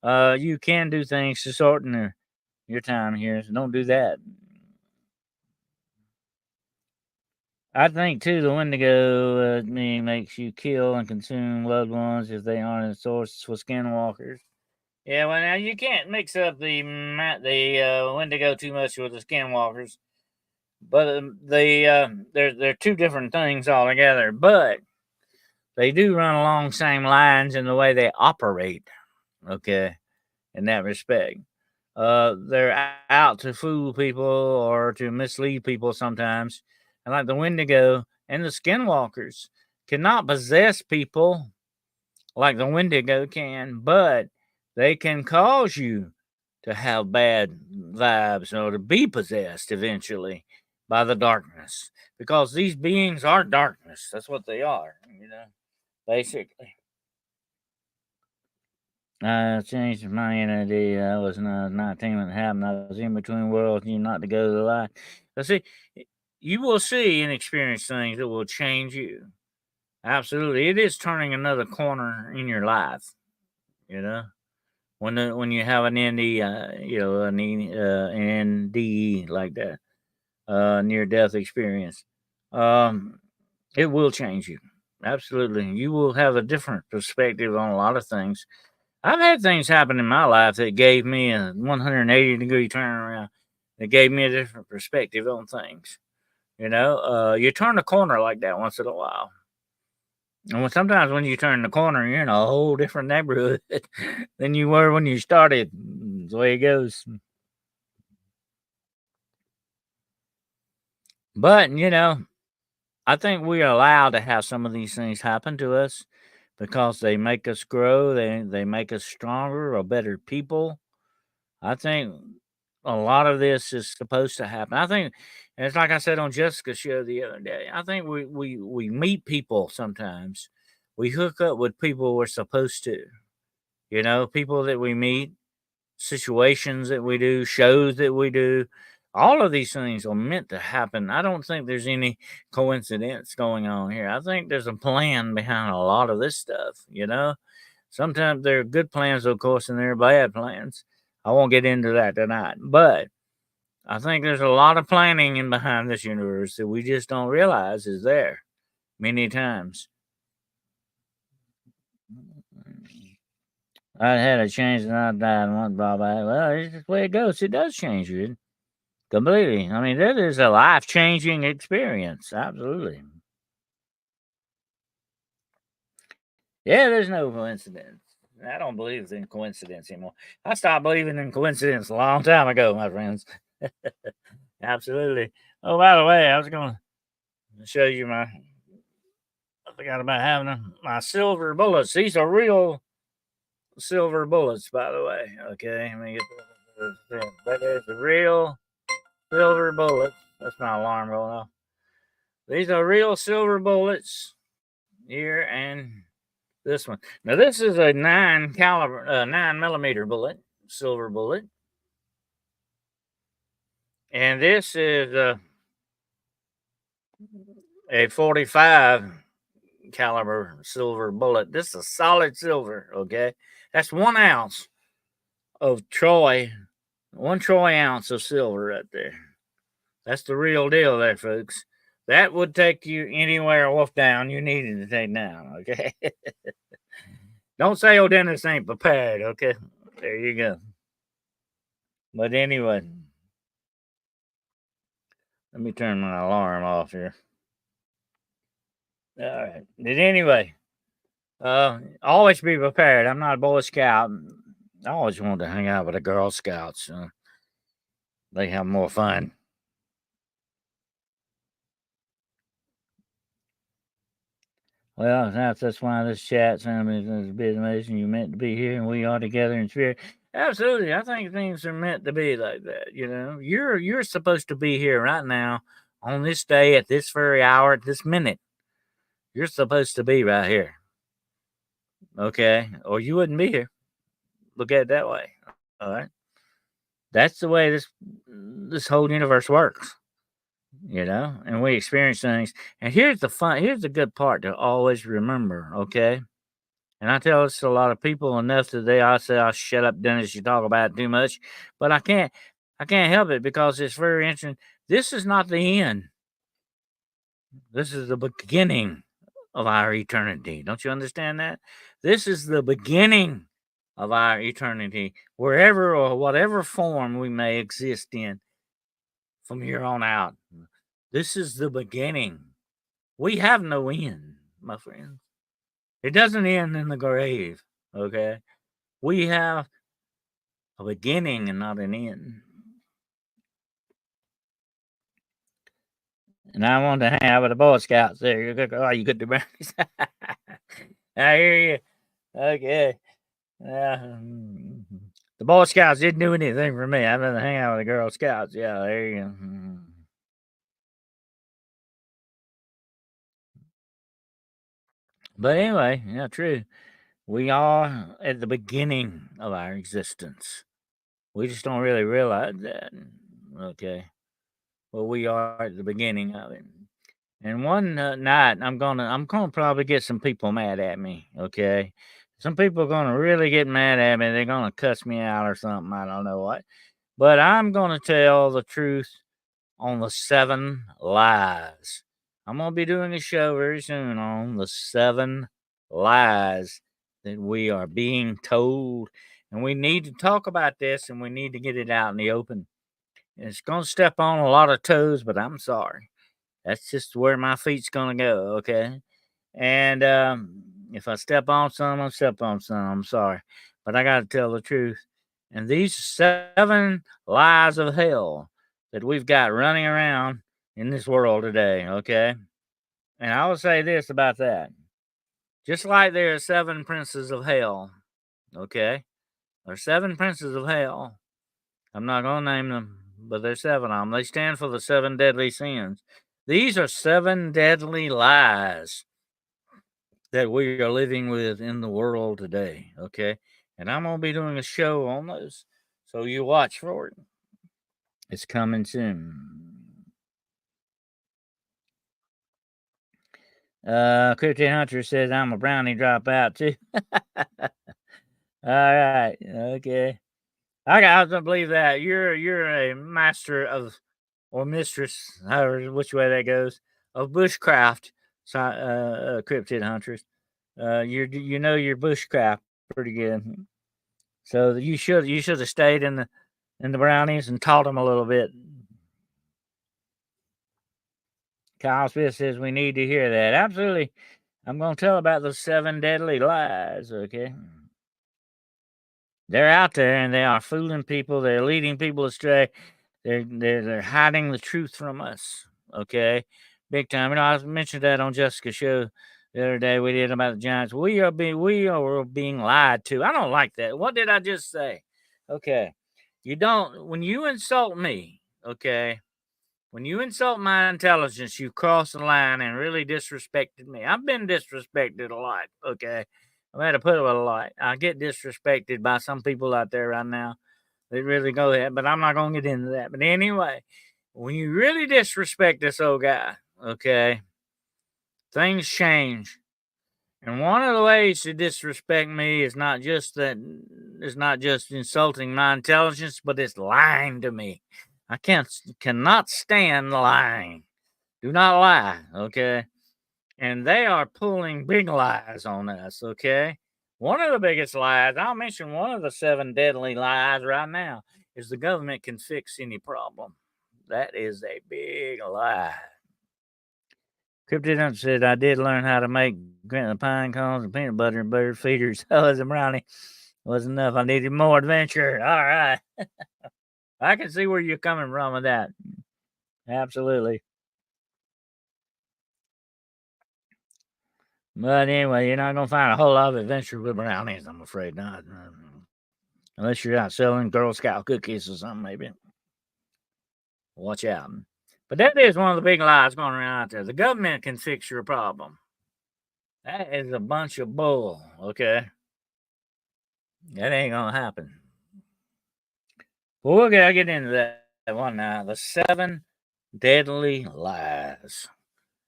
You can do things to shorten your time here, so don't do that. I think too the Wendigo makes you kill and consume loved ones if they aren't a source for skinwalkers. Yeah, well now you can't mix up the Wendigo too much with the skinwalkers, but they're two different things altogether. But they do run along same lines in the way they operate. Okay, in that respect. They're out to fool people or to mislead people sometimes. And like the Wendigo and the Skinwalkers cannot possess people like the Wendigo can, but they can cause you to have bad vibes or to be possessed eventually by the darkness. Because these beings are darkness. That's what they are, basically. I changed my identity. I was 19 when it happened. I was in between worlds, knew not to go to the light. But see, you will see and experience things that will change you. Absolutely, it is turning another corner in your life. You know, when you have an ND, an NDE like that, near death experience, um, it will change you. Absolutely, you will have a different perspective on a lot of things. I've had things happen in my life that gave me a 180-degree turnaround. That gave me a different perspective on things. You turn a corner like that once in a while. And sometimes when you turn the corner, you're in a whole different neighborhood than you were when you started. That's the way it goes. But, I think we are allowed to have some of these things happen to us because they make us grow, they make us stronger or better people. I think a lot of this is supposed to happen. I think and it's like I said on Jessica's show the other day. I think we meet people sometimes. We hook up with people we're supposed to. People that we meet, situations that we do, shows that we do. All of these things are meant to happen. I don't think there's any coincidence going on here. I think there's a plan behind a lot of this stuff. Sometimes there are good plans, of course, and there are bad plans. I won't get into that tonight, but I think there's a lot of planning in behind this universe that we just don't realize is there many times. I had a change and I died and one drawback. Well, it's just the way it goes. It does change you completely. I mean, that is a life changing experience. Absolutely. Yeah, there's no coincidence. I don't believe in coincidence anymore. I stopped believing in coincidence a long time ago, my friends. Absolutely. Oh, by the way, I was going to show you I forgot about having my silver bullets. These are real silver bullets, by the way. Okay, let me get this. That is the real silver bullets. That's my alarm going off. These are real silver bullets here, and this one. Now, this is a 9 millimeter bullet, silver bullet, and this is a 45 caliber silver bullet. This is a solid silver. Okay, that's 1 ounce of Troy, 1 troy ounce of silver right there. That's the real deal there, folks. That would take you anywhere wolf down you needed to take down, okay? Don't say, oh, Dennis ain't prepared, okay? There you go. But anyway, let me turn my alarm off here. All right. But anyway, always be prepared. I'm not a Boy Scout. I always wanted to hang out with the Girl Scouts. They have more fun. Well, that's why this chat sounded a bit amazing. You meant to be here, and we are together in spirit. Absolutely, I think things are meant to be like that. You're supposed to be here right now, on this day, at this very hour, at this minute. You're supposed to be right here, okay? Or you wouldn't be here. Look at it that way. All right, that's the way this whole universe works. And we experience things. And here's the good part to always remember. Okay. And I tell this to a lot of people enough that I say, "I'll shut up, Dennis. You talk about it too much." But I can't help it because it's very interesting. This is not the end. This is the beginning of our eternity. Don't you understand that? This is the beginning of our eternity, wherever or whatever form we may exist in from here on out. This is the beginning. We have no end, my friends. It doesn't end in the grave, okay? We have a beginning and not an end. And I wanted to hang out with the Boy Scouts there. You good to brownies? I hear you. Okay. The Boy Scouts didn't do anything for me. I'd rather hang out with the Girl Scouts. Yeah, there you go. But anyway, yeah, true. We are at the beginning of our existence. We just don't really realize that. Okay. Well, we are at the beginning of it. And one night, I'm gonna probably get some people mad at me. Okay, some people are gonna really get mad at me. They're gonna cuss me out or something. I don't know what, but I'm gonna tell the truth on the 7 lies. I'm gonna be doing a show very soon on the 7 lies that we are being told, and we need to talk about this, and we need to get it out in the open. It's gonna step on a lot of toes, but I'm sorry. That's just where my feet's gonna go, okay? And if I step on some, I step on some. I'm sorry, but I got to tell the truth. And these 7 lies of hell that we've got running around in this world today, okay? And I will say this about that: just like there are 7 princes of hell, okay? There are 7 princes of hell. I'm not gonna name them, but there's 7 of them. They stand for the 7 deadly sins. These are 7 deadly lies that we are living with in the world today, okay? And I'm going to be doing a show on those. So you watch for it. It's coming soon. Cryptid Hunter says I'm a brownie dropout too. All right, okay. I got to believe that you're a master of or mistress, however which way that goes, of bushcraft, cryptid hunters. You know your bushcraft pretty good. So you should have stayed in the brownies and taught them a little bit. Kyle Smith says we need to hear that. Absolutely. I'm going to tell about those 7 deadly lies. Okay, they're out there and they are fooling people. They're leading people astray. They're hiding the truth from us. Okay, big time. You know, I mentioned that on Jessica's show the other day we did about the Giants. We are being lied to. I don't like that. What did I just say? Okay, you don't when you insult me. Okay, when you insult my intelligence, you cross the line and really disrespected me. I've been disrespected a lot. Okay, I've had to put it with a lot. I get disrespected by some people out there right now. They really go there, but I'm not gonna get into that. But anyway, when you really disrespect this old guy, okay, things change. And one of the ways to disrespect me is not just insulting my intelligence, but it's lying to me. I cannot stand lying. Do not lie, okay? And they are pulling big lies on us, okay? One of the biggest lies, I'll mention one of the 7 deadly lies right now, is the government can fix any problem. That is a big lie. Cryptid Hunter said I did learn how to make pine cones and peanut butter and bird feeders. Oh, as a brownie wasn't enough. I needed more adventure. All right. I can see where you're coming from with that. Absolutely. But anyway, you're not gonna find a whole lot of adventure with brownies, I'm afraid not. Unless you're out selling Girl Scout cookies or something, maybe. Watch out. But that is one of the big lies going around out there. The government can fix your problem. That is a bunch of bull, okay? That ain't gonna happen. Well, we're gonna get into that one now. The 7 deadly lies.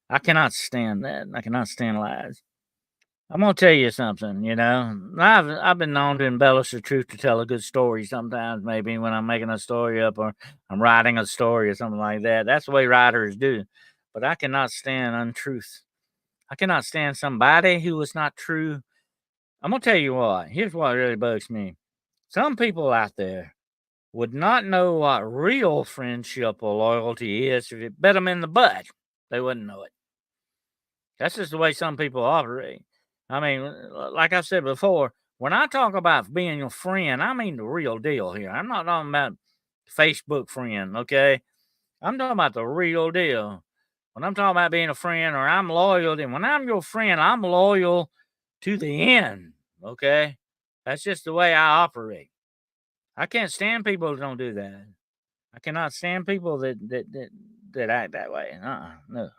I cannot stand that. I cannot stand lies. I'm gonna tell you something. I've been known to embellish the truth to tell a good story. Sometimes, maybe when I'm making a story up or I'm writing a story or something like that. That's the way writers do. but I cannot stand untruth. I cannot stand somebody who is not true. I'm gonna tell you what. Here's what really bugs me. Some people out there would not know what real friendship or loyalty is if you bit them in the butt. They wouldn't know it. That's just the way some people operate. I mean, like I said before, when I talk about being your friend, I mean the real deal here. I'm not talking about Facebook friend, okay? I'm talking about the real deal. When I'm talking about being a friend or I'm loyal, then when I'm your friend, I'm loyal to the end, okay? That's just the way I operate. I can't stand people that don't do that. I cannot stand people that act that way. No.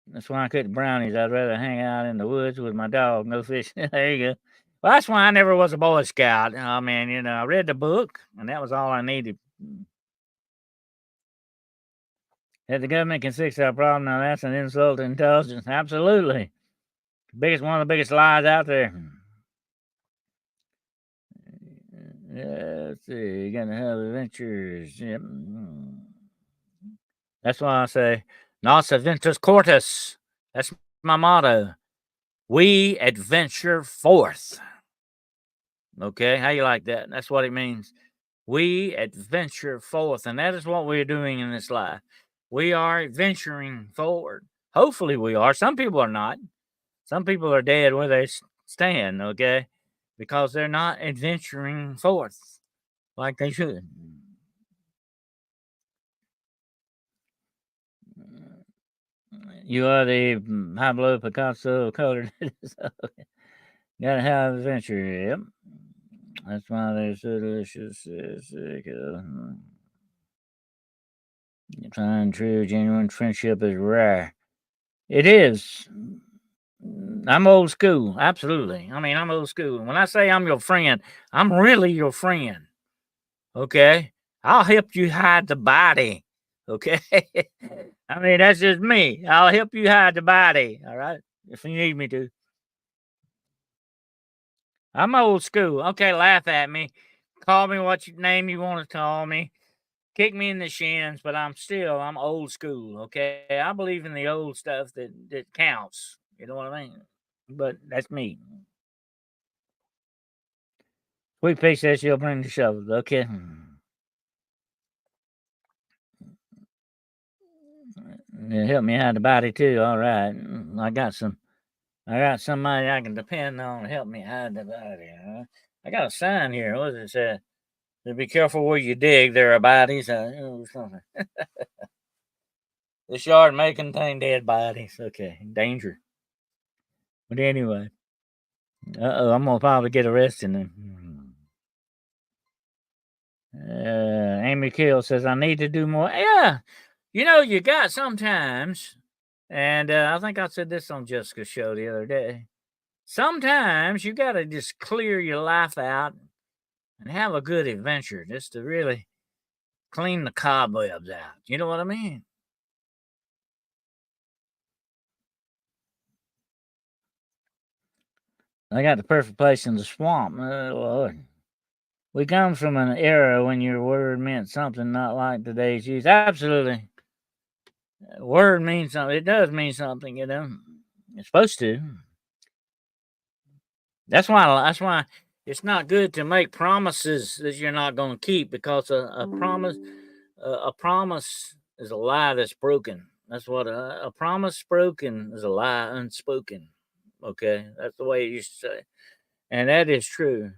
That's why I cook brownies. I'd rather hang out in the woods with my dog, no fishing. There you go. Well, that's why I never was a Boy Scout. I mean, I read the book, and that was all I needed. That the government can fix our problem, now that's an insult to intelligence. Absolutely. One of the biggest lies out there. Let's see. You're going to have adventures. Yep. That's why I say, Nos Adventus Cortus. That's my motto. We adventure forth. Okay, how you like that? That's what it means. We adventure forth, and that is what we're doing in this life. We are adventuring forward. Hopefully, we are. Some people are not. Some people are dead where they stand. Okay, because they're not adventuring forth like they should. You are the Pablo Picasso colored. Gotta have adventure. Yep. That's why they're so delicious. Fine, true, genuine friendship is rare. It is. I'm old school. Absolutely. I mean, I'm old school. When I say I'm your friend, I'm really your friend. Okay? I'll help you hide the body. Okay? I mean, that's just me. I'll help you hide the body. All right? If you need me to. I'm old school. Okay, laugh at me. Call me what name you want to call me. Kick me in the shins, but I'm old school. Okay, I believe in the old stuff that counts. You know what I mean? But that's me. Sweet Pea says she'll bring the shovels. Okay. Yeah, help me out the body too. All right. I got somebody I can depend on to help me hide the body. Huh? I got a sign here. What does it say? Be careful where you dig. There are bodies. Something. This yard may contain dead bodies. Okay. Danger. But anyway. I'm gonna probably get arrested then. Amy Kill says I need to do more. Yeah, you got sometimes, and I think I said this on Jessica's show the other day. Sometimes you got to just clear your life out and have a good adventure, just to really clean the cobwebs out. You know what I mean? I got the perfect place in the swamp. Lord. We come from an era when your word meant something not like today's use. Absolutely. Word means something. It does mean something, It's supposed to. That's why it's not good to make promises that you're not going to keep, because a promise is a lie that's broken. That's what a promise broken is, a lie unspoken. Okay, that's the way it used to say. And that is true.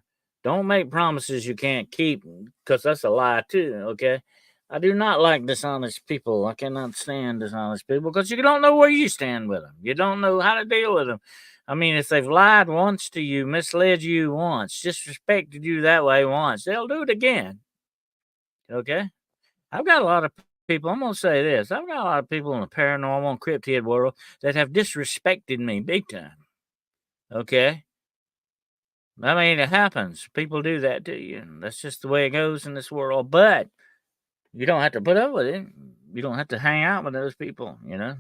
Don't make promises you can't keep, because that's a lie too. Okay. I do not like dishonest people. I cannot stand dishonest people, because you don't know where you stand with them. You don't know how to deal with them. I mean, if they've lied once to you, misled you once, disrespected you that way once, they'll do it again. Okay. I've got a lot of people. I'm going to say this. I've got a lot of people in the paranormal and cryptid world that have disrespected me big time. Okay. I mean, it happens. People do that to you. That's just the way it goes in this world. But you don't have to put up with it. You don't have to hang out with those people. And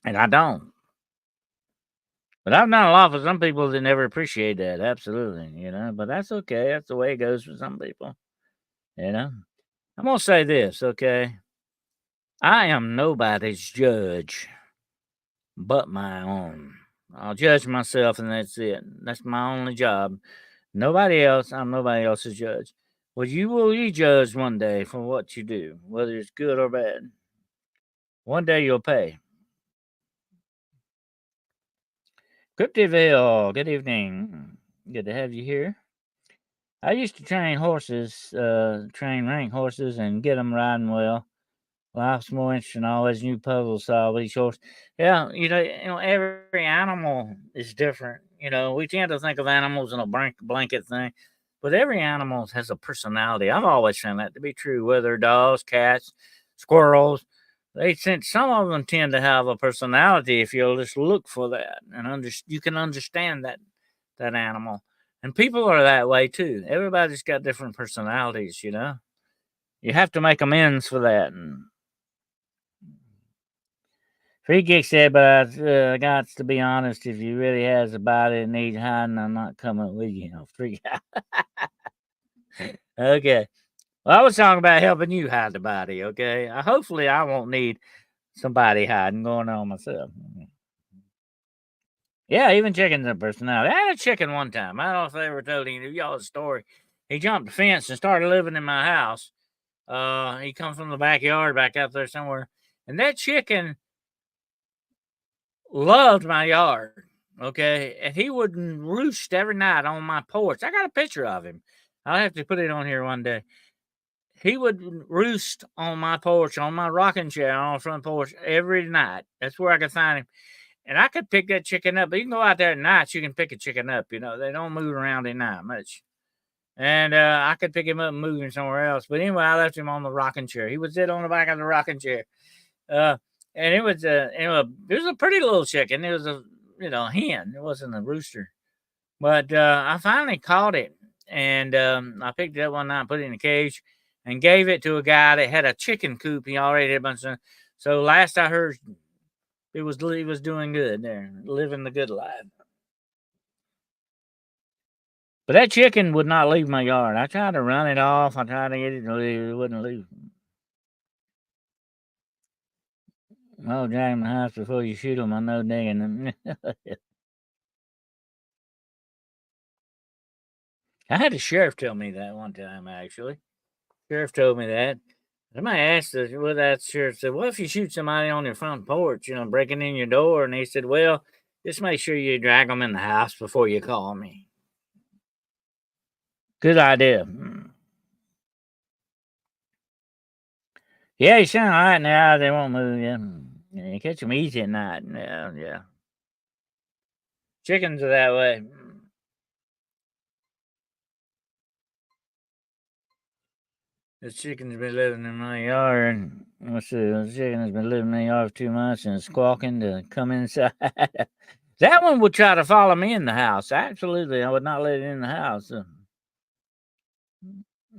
I don't. But I've done a lot for some people that never appreciate that. Absolutely. But that's okay. That's the way it goes for some people. You know. I'm gonna say this, okay? I am nobody's judge but my own. I'll judge myself, and that's it. That's my only job. Nobody else. I'm nobody else's judge. Well, you will be judged one day for what you do, whether it's good or bad. One day you'll pay. Cryptiville, good evening. Good to have you here. I used to train horses, train rank horses, and get them riding well. Life's more interesting. Always new puzzles solve each horse. Yeah, every animal is different. We tend to think of animals in a blanket thing, but every animal has a personality. I've always found that to be true. Whether dogs, cats, squirrels, some of them tend to have a personality if you'll just look for that and you can understand that animal. And people are that way too. Everybody's got different personalities. You have to make amends for that. And Free Kick said, but I got to be honest, if you really has a body that needs hiding, I'm not coming with you. Free. Okay. Well, I was talking about helping you hide the body, okay? Hopefully, I won't need somebody hiding going on myself. Yeah, even chickens have personality. I had a chicken one time. I don't know if I ever told any of y'all the story. He jumped the fence and started living in my house. He comes from the backyard back out there somewhere. And that chicken loved my yard. Okay. And he would roost every night on my porch. I got a picture of him. I'll have to put it on here one day. He would roost on my porch, on my rocking chair on the front porch every night. That's where I could find him. And I could pick that chicken up. But you can go out there at night, you can pick a chicken up. They don't move around at night much. And I could pick him up and move him somewhere else. But anyway, I left him on the rocking chair. He would sit on the back of the rocking chair. And it was a pretty little chicken. It was a hen. It wasn't a rooster. But I finally caught it, and I picked it up one night, put it in a cage, and gave it to a guy that had a chicken coop. He already had a bunch of. So last I heard, he was doing good there, living the good life. But that chicken would not leave my yard. I tried to run it off. I tried to get it to leave. It wouldn't leave. Oh, drag him in the house before you shoot him. I know digging. I had the sheriff tell me that one time, actually. Sheriff told me that. Somebody asked us, well, that sheriff said, what if you shoot somebody on your front porch, breaking in your door? And he said, well, just make sure you drag them in the house before you call me. Good idea. Yeah, you sound all right now. They won't move you. Yeah, you catch them easy at night. Yeah, yeah. Chickens are that way. The chicken's been living in my yard. Let's see, the chicken has been living in my yard for 2 months and squawking to come inside. That one would try to follow me in the house. Absolutely, I would not let it in the house.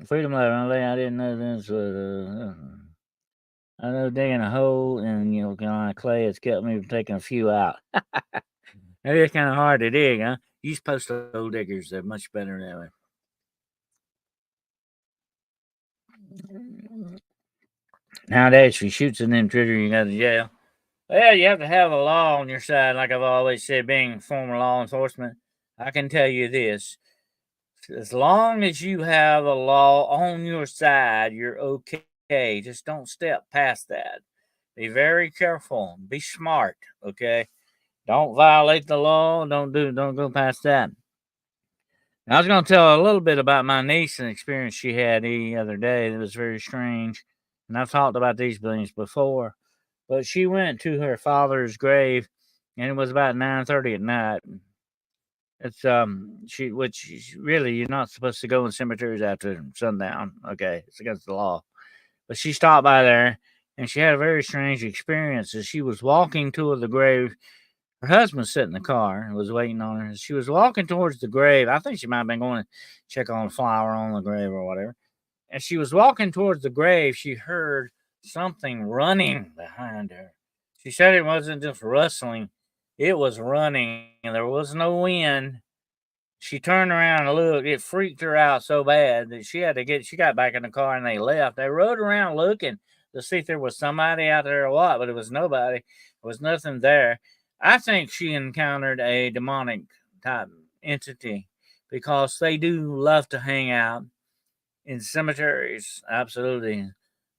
Freedom Lover, I didn't know this was. I know digging a hole and kind of clay has kept me from taking a few out. Maybe it's kind of hard to dig, huh? Use postal diggers; they're much better that way. Nowadays, if you shoot an intruder, you go to jail. Well, you have to have a law on your side, like I've always said, being former law enforcement. I can tell you this. As long as you have a law on your side, you're okay. Just don't step past that. Be very careful. Be smart, okay? Don't violate the law. Don't go past that. I was going to tell a little bit about my niece and experience she had the other day. That was very strange. And I've talked about these things before. But she went to her father's grave, and it was about 9:30 at night. It's really you're not supposed to go in cemeteries after sundown. Okay, it's against the law. But she stopped by there, and she had a very strange experience. As she was walking toward the grave, her husband sat in the car and was waiting on her. She was walking towards the grave. I think she might have been going to check on a flower on the grave or whatever. As she was walking towards the grave, she heard something running behind her. She said it wasn't just rustling, it was running, and there was no wind. She turned around and looked. It freaked her out so bad that she got back in the car and they left. They rode around looking to see if there was somebody out there or what, but it was nobody. There was nothing there. I think she encountered a demonic type entity because they do love to hang out in cemeteries. Absolutely.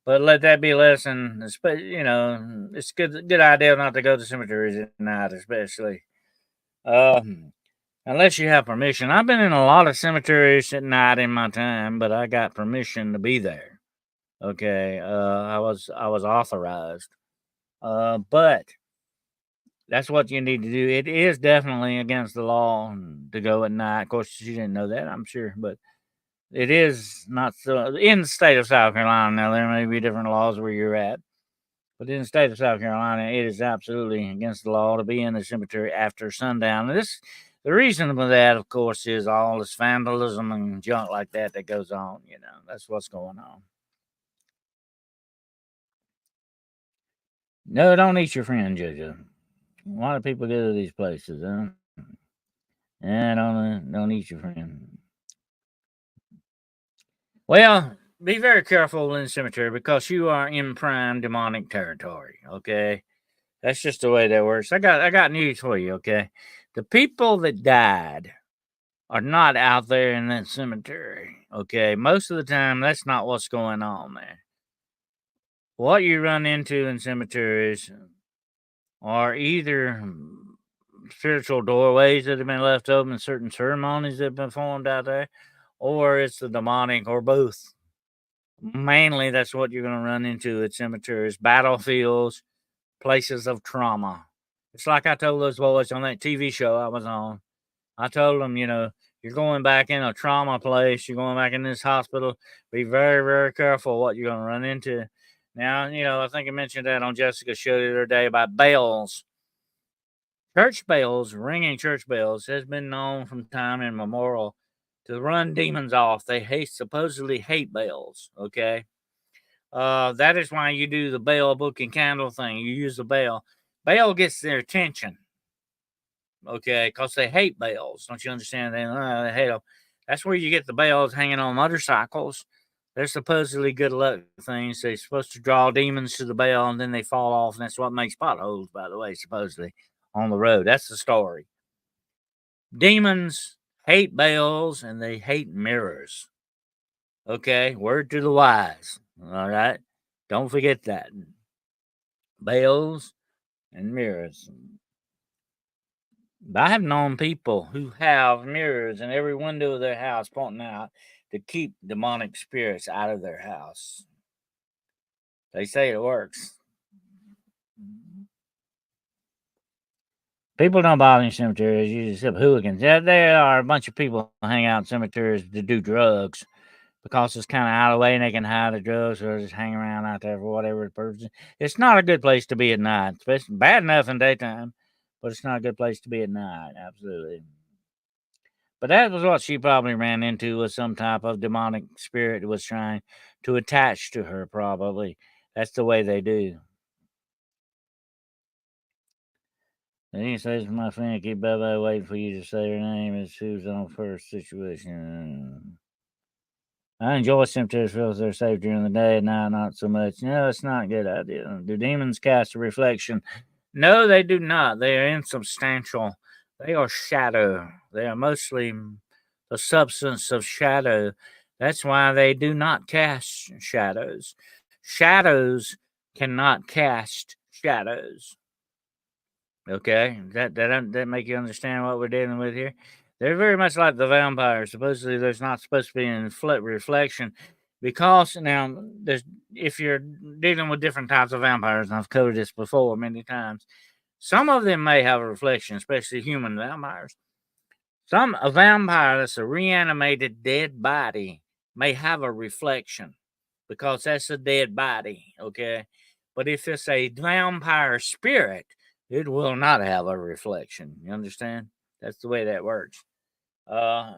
But let that be a lesson. It's good idea not to go to cemeteries at night, especially. Unless you have permission. I've been in a lot of cemeteries at night in my time, but I got permission to be there. Okay, I was authorized. But that's what you need to do. It is definitely against the law to go at night. Of course, you didn't know that, I'm sure, but it is not so in the state of South Carolina. Now there may be different laws where you're at, but in the state of South Carolina, it is absolutely against the law to be in the cemetery after sundown. And the reason for that, of course, is all this vandalism and junk like that goes on. That's what's going on. No, don't eat your friend, Jojo. A lot of people go to these places, huh? Yeah, don't eat your friend. Well, be very careful in the cemetery because you are in prime demonic territory. Okay, that's just the way that works. I got news for you. Okay, the people that died are not out there in that cemetery. Okay, most of the time that's not what's going on there. What you run into in cemeteries are either spiritual doorways that have been left open, certain ceremonies that have been performed out there, or it's the demonic, or both. Mainly, that's what you're going to run into at cemeteries, battlefields, places of trauma. It's like I told those boys on that TV show I was on. I told them, you're going back in a trauma place, you're going back in this hospital. Be very, very careful what you're going to run into. Now, I think I mentioned that on Jessica's show the other day about bells. Church bells, ringing church bells, has been known from time immemorial to run demons off. They supposedly hate bells, okay? That is why you do the bell, book, and candle thing. You use the bell. Bell gets their attention, okay, because they hate bells. Don't you understand? They hate them. That's where you get the bells hanging on motorcycles. They're supposedly good luck things. They're supposed to draw demons to the bell, and then they fall off, and that's what makes potholes, by the way, supposedly, on the road. That's the story. Demons hate bells, and they hate mirrors. Okay, word to the wise. All right, don't forget that. Bells and mirrors. I have known people who have mirrors in every window of their house pointing out to keep demonic spirits out of their house. They say it works. People don't bother in cemeteries, usually except hooligans. Yeah, there are a bunch of people who hang out in cemeteries to do drugs because it's kind of out of the way and they can hide the drugs or just hang around out there for whatever purpose. It's not a good place to be at night, especially bad enough in daytime, but it's not a good place to be at night. Absolutely. But that was what she probably ran into, was some type of demonic spirit that was trying to attach to her, probably. That's the way they do. And he says, my friend, keep Bubba waiting for you to say her name as who's on first situation. I enjoy cemeteries because they're safe during the day, at night not so much. No, it's not a good idea. Do demons cast a reflection? No, they do not. They are insubstantial. They are shadow. They are mostly the substance of shadow. That's why they do not cast shadows. Shadows cannot cast shadows. Okay, that make you understand what we're dealing with here? They're very much like the vampires. Supposedly, there's not supposed to be an reflection because now there's if you're dealing with different types of vampires, and I've covered this before many times. Some of them may have a reflection, especially human vampires. A vampire that's a reanimated dead body may have a reflection because that's a dead body, okay? But if it's a vampire spirit, it will not have a reflection. You understand? That's the way that works. Uh,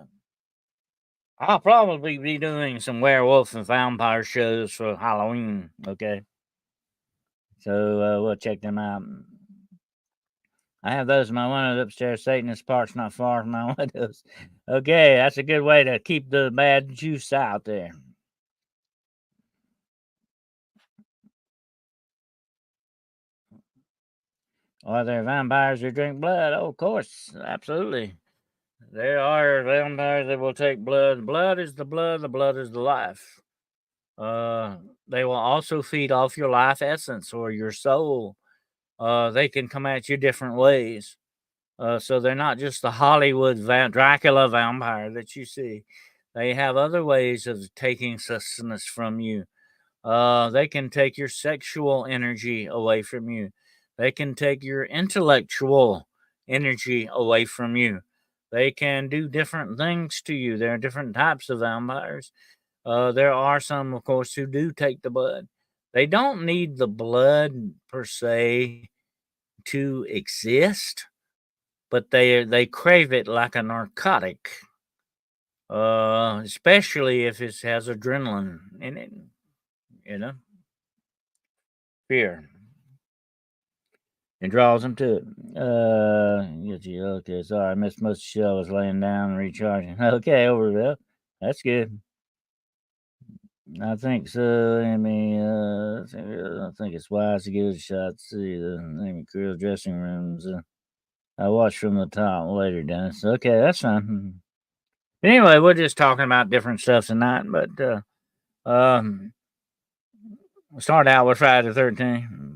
I'll probably be doing some werewolf and vampire shows for Halloween, okay? So we'll check them out. I have those in my windows upstairs. Satanist park's not far from my windows. Okay, that's a good way to keep the bad juice out there. Are there vampires who drink blood? Oh, of course, absolutely. There are vampires that will take blood. Blood is the blood. The blood is the life. Uh, they will also feed off your life essence or your soul. They can come at you different ways. So they're not just the Hollywood Dracula vampire that you see. They have other ways of taking sustenance from you. They can take your sexual energy away from you. They can take your intellectual energy away from you. They can do different things to you. There are different types of vampires. There are some, of course, who do take the blood. They don't need the blood per se to exist, but they crave it like a narcotic. Especially if it has adrenaline in it. You know, fear. It draws them to it. Get you. Okay, sorry, I missed most of the show. I was laying down and recharging. Okay, over there. That's good. I think so. I think it's wise to give it a shot. See the name of Creel dressing rooms. I watched from the top later, Dennis. Okay, that's fine. Anyway, we're just talking about different stuff tonight, but we started out with Friday the 13th.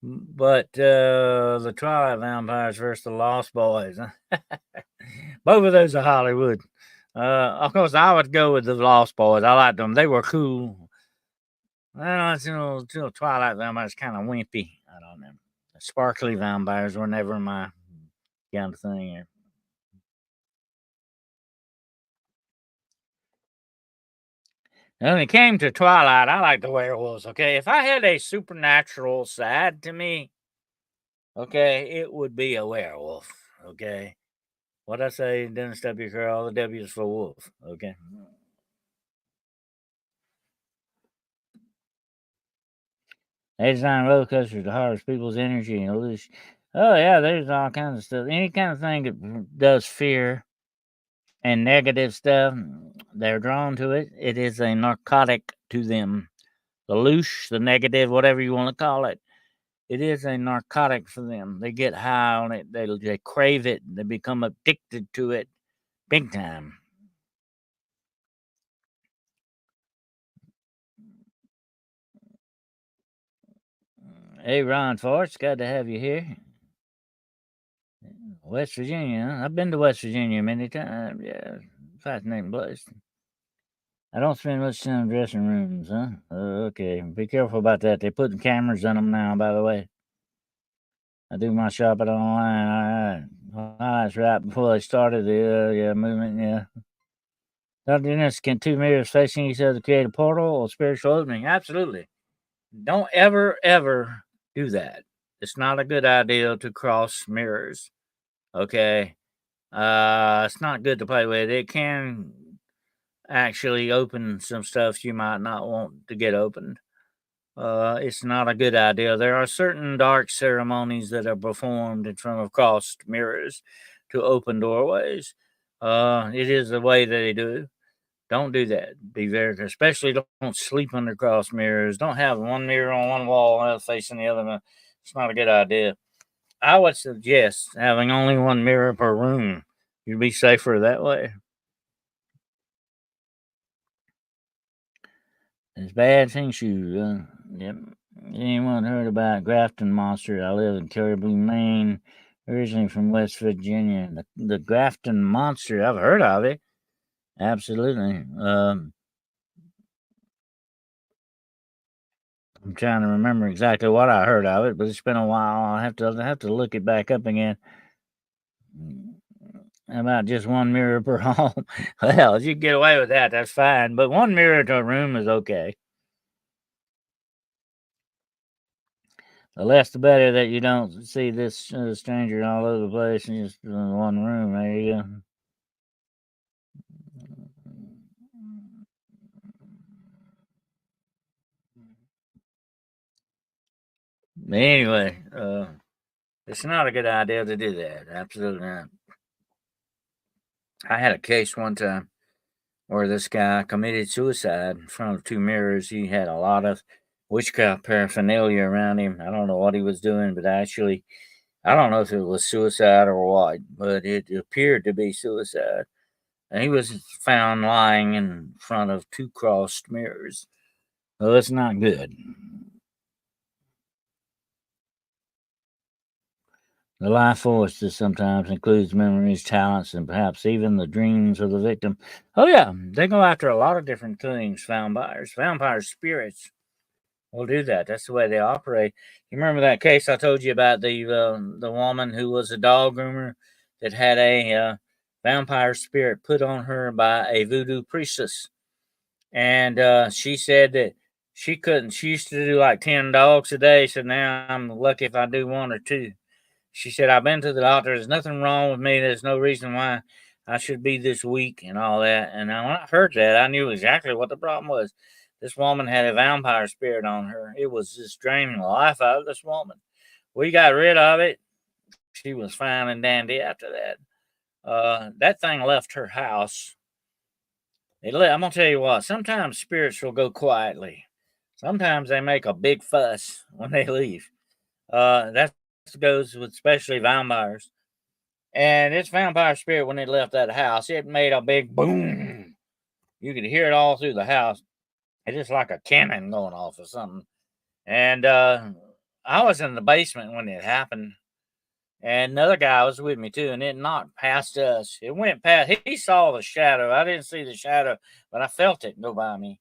But the Twilight Vampires versus the Lost Boys. Both of those are Hollywood. Of course, I would go with the Lost Boys. I liked them. They were cool. Well, Twilight Vampires kind of wimpy. I don't know. Sparkly vampires were never my kind of thing. When it came to Twilight, I like the werewolves. Okay, if I had a supernatural side to me, okay, it would be a werewolf. Okay, what I say, Dennis W. Curl, all the W's for wolf. Okay. They design roller coasters to harvest people's energy and illusion. Oh yeah, there's all kinds of stuff. Any kind of thing that does fear and negative stuff, they're drawn to it. It is a narcotic to them. The louche, the negative, whatever you want to call it. It is a narcotic for them. They get high on it. They crave it. They become addicted to it, big time. Hey, Ron Forrest, glad to have you here. West Virginia. Huh? I've been to West Virginia many times. Yeah, fascinating place. I don't spend much time in dressing rooms, huh? Okay, be careful about that. They're putting cameras in them now, by the way. I do my shopping online. All right. That's right before they started the movement. Yeah. Dr. Dennis, can two mirrors facing each other create a portal or spiritual opening? Absolutely. Don't ever do that. It's not a good idea to cross mirrors. Okay. It's not good to play with. It can actually open some stuff you might not want to get opened. It's not a good idea. There are certain dark ceremonies that are performed in front of crossed mirrors to open doorways. It is the way that they do. Don't do that. Be very, especially don't sleep under crossed mirrors. Don't have one mirror on one wall and facing the other one. It's not a good idea. I would suggest having only one mirror per room. You'd be safer that way. It's bad feng shui. Yep. Anyone heard about Grafton Monster? I live in Caribou, Maine, originally from West Virginia. The Grafton Monster, I've heard of it. Absolutely. I'm trying to remember exactly what I heard of it, but it's been a while. I have to look it back up again. How about just one mirror per home? Well, if you can get away with that, that's fine. But one mirror to a room is okay. The less the better that you don't see this stranger all over the place in just one room. There you go. Anyway, It's not a good idea to do that. Absolutely not. I had a case one time where this guy committed suicide in front of two mirrors. He had a lot of witchcraft paraphernalia around him. I don't know what he was doing, but actually, I don't know if it was suicide or what, but it appeared to be suicide. And he was found lying in front of two crossed mirrors. Well, it's not good. The life force that sometimes includes memories, talents, and perhaps even the dreams of the victim. Oh, yeah, they go after a lot of different things, vampires. Vampire spirits will do that. That's the way they operate. You remember that case I told you about the woman who was a dog groomer that had a vampire spirit put on her by a voodoo priestess, and she said that she couldn't. She used to do like 10 dogs a day. So now I'm lucky if I do one or two. She said, I've been to the doctor. There's nothing wrong with me. There's no reason why I should be this weak and all that. And when I heard that, I knew exactly what the problem was. This woman had a vampire spirit on her. It was just draining the life out of this woman. We got rid of it. She was fine and dandy after that. That thing left her house. I'm going to tell you what, sometimes spirits will go quietly. Sometimes they make a big fuss when they leave. That goes with especially vampires. And this vampire spirit, when it left that house, it made a big boom. You could hear it all through the house. It's just like a cannon going off or something. And I was in the basement when it happened. And another guy was with me too, and it knocked past us. It went past. He saw the shadow. I didn't see the shadow, but I felt it go by me.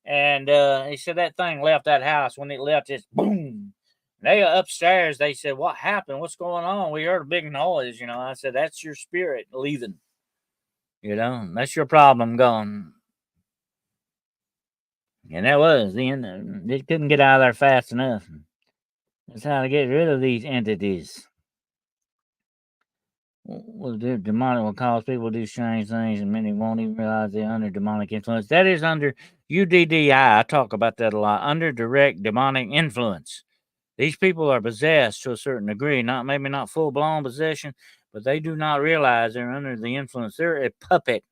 And he said that thing left that house. When it left, it's boom. They upstairs. They said, "What happened? What's going on?" We heard a big noise. I said, "That's your spirit leaving. That's your problem gone." And that was the end. They couldn't get out of there fast enough. That's how to get rid of these entities. Will do demonic will cause people to do strange things, and many won't even realize they're under demonic influence. That is under UDDI. I talk about that a lot. Under direct demonic influence. These people are possessed to a certain degree, maybe not full blown possession, but they do not realize they're under the influence. They're a puppet,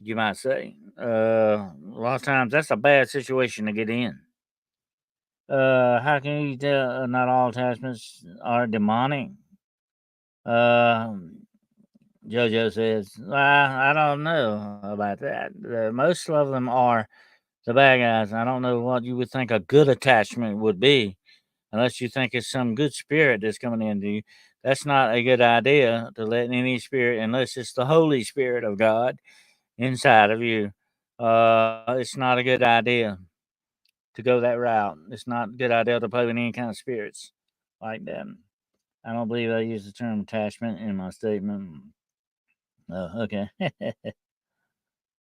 you might say. A lot of times that's a bad situation to get in. How can you tell not all attachments are demonic? Uh, JoJo says, well, I don't know about that. Most of them are the bad guys. I don't know what you would think a good attachment would be unless you think it's some good spirit that's coming into you. That's not a good idea to let any spirit, unless it's the Holy Spirit of God inside of you. It's not a good idea to go that route. It's not a good idea to play with any kind of spirits like that. I don't believe I used the term attachment in my statement. Oh, okay.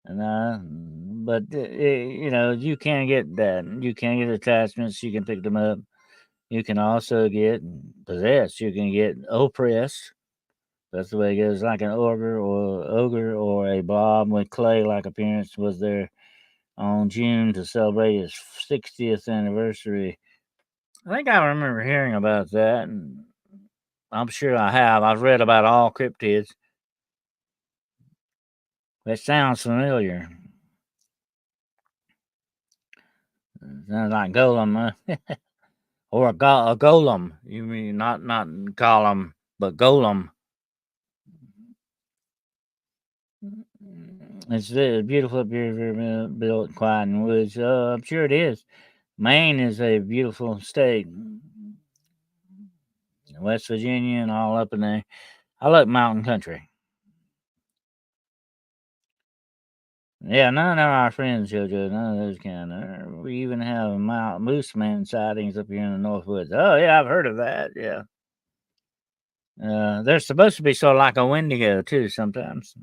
And but you can get that. You can get attachments. You can pick them up. You can also get possessed. You can get oppressed. That's the way it goes. Like an ogre or a blob with clay-like appearance was there on June to celebrate its 60th anniversary. I think I remember hearing about that, and I'm sure I have. I've read about all cryptids. That sounds familiar. Sounds like golem, or a golem. You mean not golem, but golem. It's beautiful, beautiful, built, quiet, and woods. I'm sure it is. Maine is a beautiful state. West Virginia and all up in there. I like mountain country. Yeah, none of our friends, JoJo, none of those kind. We even have moose man sightings up here in the Northwoods. Oh, yeah, I've heard of that. Yeah. They're supposed to be sort of like a Wendigo, too, sometimes.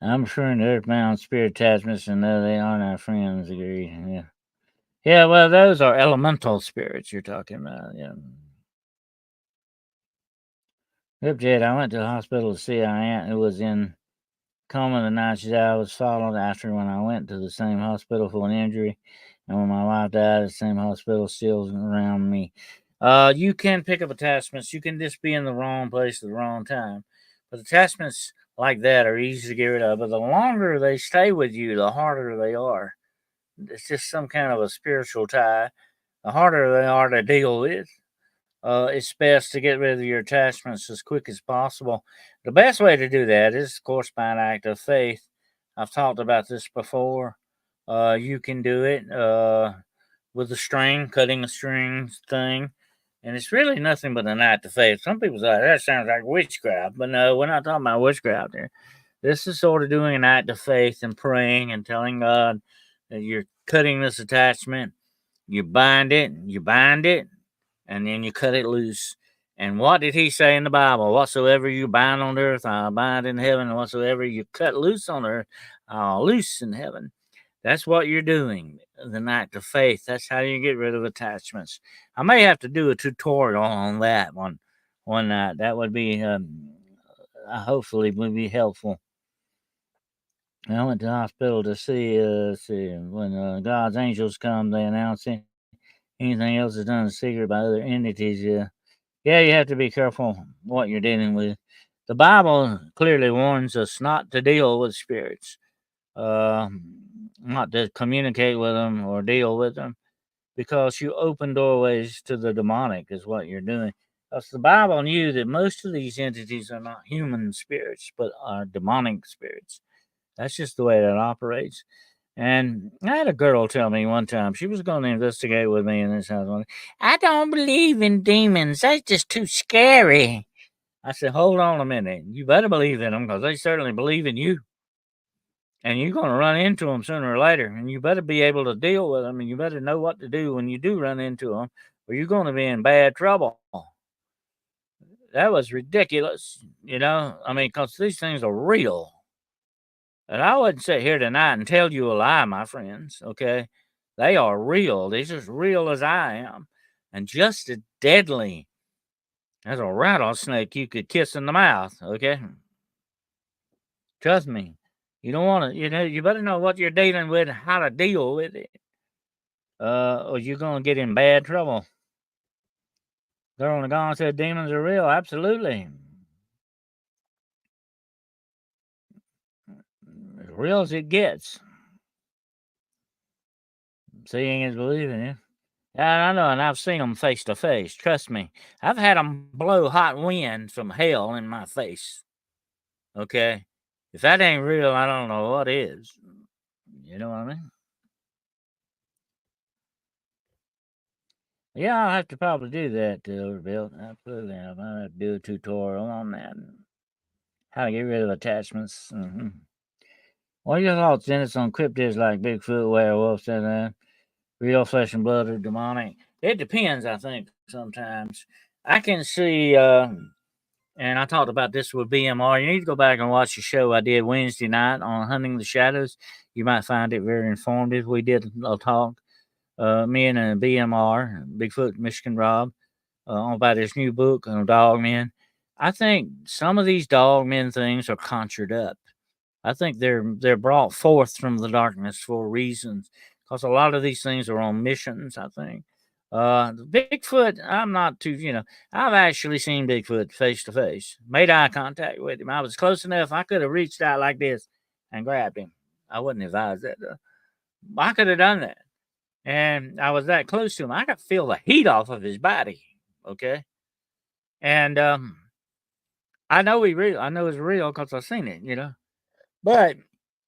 I'm sure in earthbound spirit attachments, and no, they aren't our friends, agree. Yeah. Yeah, well, those are elemental spirits you're talking about. Yeah. Yep, Jed, I went to the hospital to see our aunt who was in coma the night she died was followed after when I went to the same hospital for an injury, and when my wife died, the same hospital still around me. You can pick up attachments. You can just be in the wrong place at the wrong time. But attachments like that are easy to get rid of. But the longer they stay with you, the harder they are. It's just some kind of a spiritual tie. The harder they are to deal with. It's best to get rid of your attachments as quick as possible. The best way to do that is, of course, by an act of faith. I've talked about this before. You can do it with a string, cutting a string thing. And it's really nothing but an act of faith. Some people say that sounds like witchcraft, but no, we're not talking about witchcraft here. This is sort of doing an act of faith and praying and telling God that you're cutting this attachment. You bind it, and then you cut it loose. And what did he say in the Bible? Whatsoever you bind on earth, I'll bind in heaven. And whatsoever you cut loose on earth, I'll loose in heaven. That's what you're doing, the act of faith. That's how you get rid of attachments. I may have to do a tutorial on that one night. That would be, hopefully, would be helpful. I went to the hospital to see when God's angels come, they announce it. Anything else is done in secret by other entities. Yeah, you have to be careful what you're dealing with. The Bible clearly warns us not to deal with spirits, uh, not to communicate with them or deal with them, because you open doorways to the demonic, is what you're doing. Because the Bible knew that most of these entities are not human spirits, but are demonic spirits. That's just the way that operates. And I had a girl tell me one time she was going to investigate with me in this house. I don't believe in demons. That's just too scary. I said, hold on a minute. You better believe in them because they certainly believe in you. And you're going to run into them sooner or later. And you better be able to deal with them. And you better know what to do when you do run into them, or you're going to be in bad trouble. That was ridiculous. I mean, because these things are real. And I wouldn't sit here tonight and tell you a lie, my friends, okay? They are real. They're as real as I am. And just as deadly as a rattlesnake you could kiss in the mouth, okay? Trust me. You don't want to, you better know what you're dealing with, how to deal with it, or you're going to get in bad trouble. Girl on the gong said demons are real. Absolutely. As real as it gets. Seeing is believing, yeah. Yeah, I know, and I've seen them face to face. Trust me, I've had them blow hot wind from hell in my face. Okay, if that ain't real, I don't know what is. You know what I mean? Yeah, I'll have to probably do that, Bill. Absolutely, I might have to do a tutorial on that. How to get rid of attachments. What are your thoughts, Dennis, on cryptids like Bigfoot, werewolves, and real flesh and blood or demonic? It depends, I think, sometimes. I can see, and I talked about this with BMR. You need to go back and watch the show I did Wednesday night on Hunting the Shadows. You might find it very informative. We did a talk, me and a BMR, Bigfoot Michigan Rob, about his new book on Dogmen. I think some of these Dogmen things are conjured up. I think they're brought forth from the darkness for reasons, because a lot of these things are on missions. I think. Bigfoot, I'm not too. I've actually seen Bigfoot face to face, made eye contact with him. I was close enough. I could have reached out like this and grabbed him. I wouldn't advise that though. I could have done that, and I was that close to him. I could feel the heat off of his body. Okay, and I know he real. I know it's real because I've seen it. But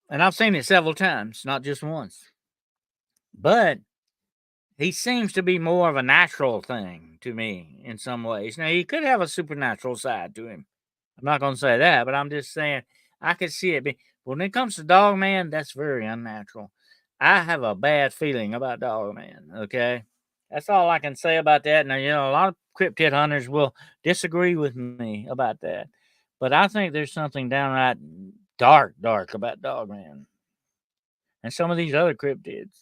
and I've seen it several times, not just once. But he seems to be more of a natural thing to me in some ways. Now, he could have a supernatural side to him. I'm not going to say that, but I'm just saying I could see it. When it comes to Dog Man, that's very unnatural. I have a bad feeling about Dog Man, okay? That's all I can say about that. Now, a lot of cryptid hunters will disagree with me about that. But I think there's something downright dark about Dog Man and some of these other cryptids.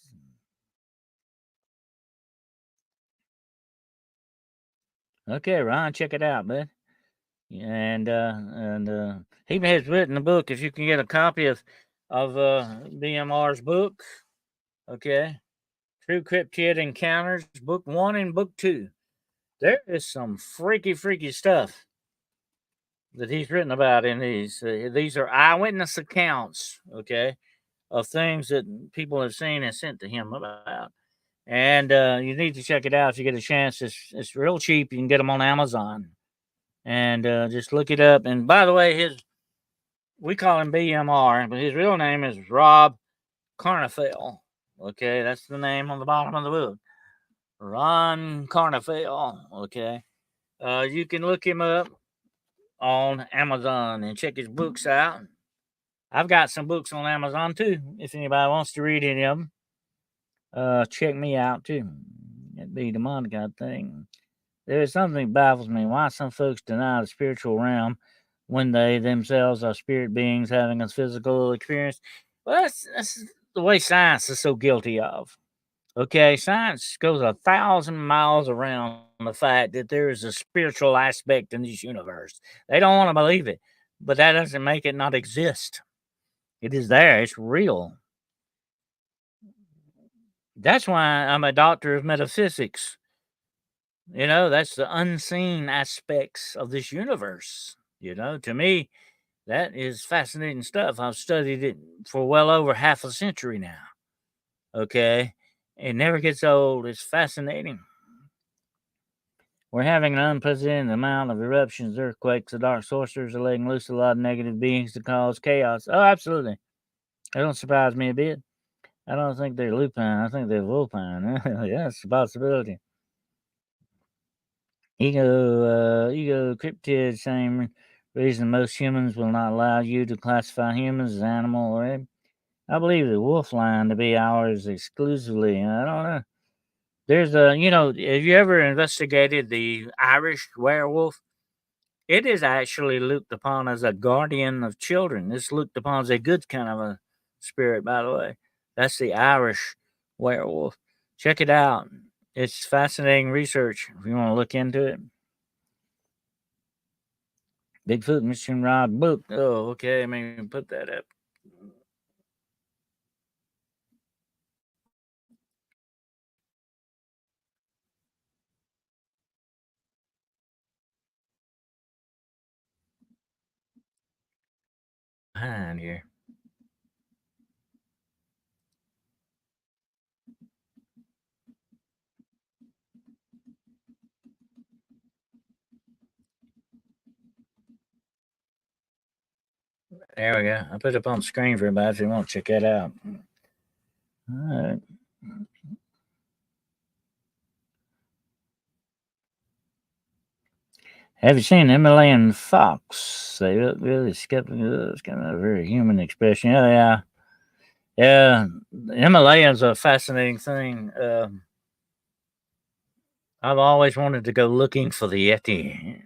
Okay, Ron, check it out, bud. And he has written a book. If you can get a copy of BMR's book, okay, True Cryptid Encounters, Book 1 and Book 2. There is some freaky stuff that he's written about in these. These are eyewitness accounts, okay, of things that people have seen and sent to him about. And you need to check it out if you get a chance. It's real cheap. You can get them on Amazon, and just look it up. And by the way, his we call him BMR, but his real name is Rob Carnifel. Okay, that's the name on the bottom of the book. Ron Carnifel. Okay, you can look him up on Amazon and check his books out. I've got some books on Amazon too. If anybody wants to read any of them, check me out too. It'd be demonic, I think. There is something that baffles me why some folks deny the spiritual realm when they themselves are spirit beings having a physical experience. Well, that's the way science is so guilty of. Okay, science goes 1,000 miles around the fact that there is a spiritual aspect in this universe. They don't want to believe it, but that doesn't make it not exist. It is there, it's real. That's why I'm a doctor of metaphysics. You know, that's the unseen aspects of this universe. You know, to me, that is fascinating stuff. I've studied it for well over half a century now. Okay. It never gets old. It's fascinating. We're having an unprecedented amount of eruptions, earthquakes. The dark sorcerers are letting loose a lot of negative beings to cause chaos. Oh, absolutely. That don't surprise me a bit. I don't think they're lupine. I think they're vulpine. Yeah, it's a possibility. Ego cryptid, same reason most humans will not allow you to classify humans as animal or ape. I believe the wolf line to be ours exclusively. I don't know. There's have you ever investigated the Irish werewolf? It is actually looked upon as a guardian of children. It's looked upon as a good kind of a spirit, by the way. That's the Irish werewolf. Check it out. It's fascinating research if you want to look into it. Bigfoot Mission Rod book. Oh, okay. I mean, put that up. Behind here. There we go. I put it up on the screen for everybody if you want to check that out. All right. Have you seen Himalayan fox? They look really skeptical. It's kind of a very human expression. Yeah, yeah. Yeah, the Himalayas are a fascinating thing. I've always wanted to go looking for the Yeti.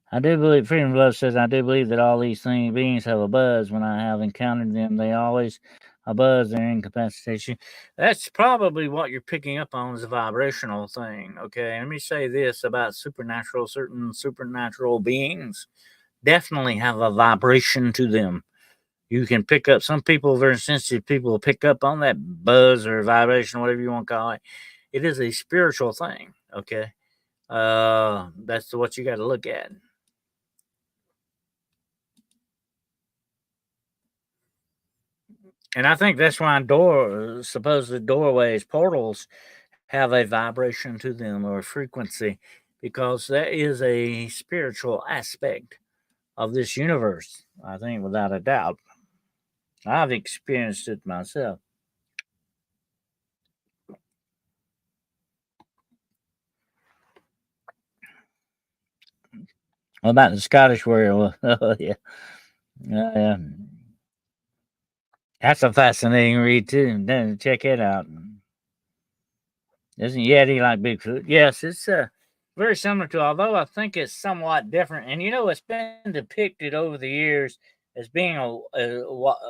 I do believe Freedom of Love says I do believe that all these beings have a buzz. When I have encountered them, they always a buzz. Their incapacitation. That's probably what you're picking up on is a vibrational thing. Okay, let me say this about supernatural. Certain supernatural beings definitely have a vibration to them. You can pick up some people, very sensitive people, will pick up on that buzz or vibration, whatever you want to call it. It is a spiritual thing. Okay, that's what you got to look at. And I think that's why supposed doorways, portals have a vibration to them or a frequency, because there is a spiritual aspect of this universe. I think without a doubt, I've experienced it myself. What about the Scottish werewolf? Oh yeah, yeah. That's a fascinating read too. Then check it out. Isn't Yeti like Bigfoot? Yes, it's very similar to, although I think it's somewhat different. And you know, it's been depicted over the years as being a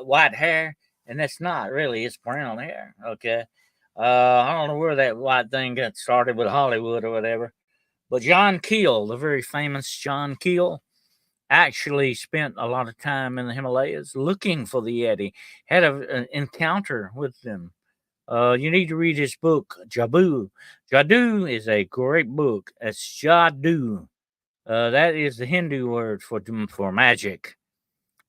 white hair, and it's not really. It's brown hair. Okay, I don't know where that white thing got started with Hollywood or whatever, but John Keel, the very famous John Keel, actually spent a lot of time in the Himalayas looking for the Yeti, had an encounter with them. You need to read his book, Jabu. Jadu is a great book. It's Jadu. That is the Hindu word for magic.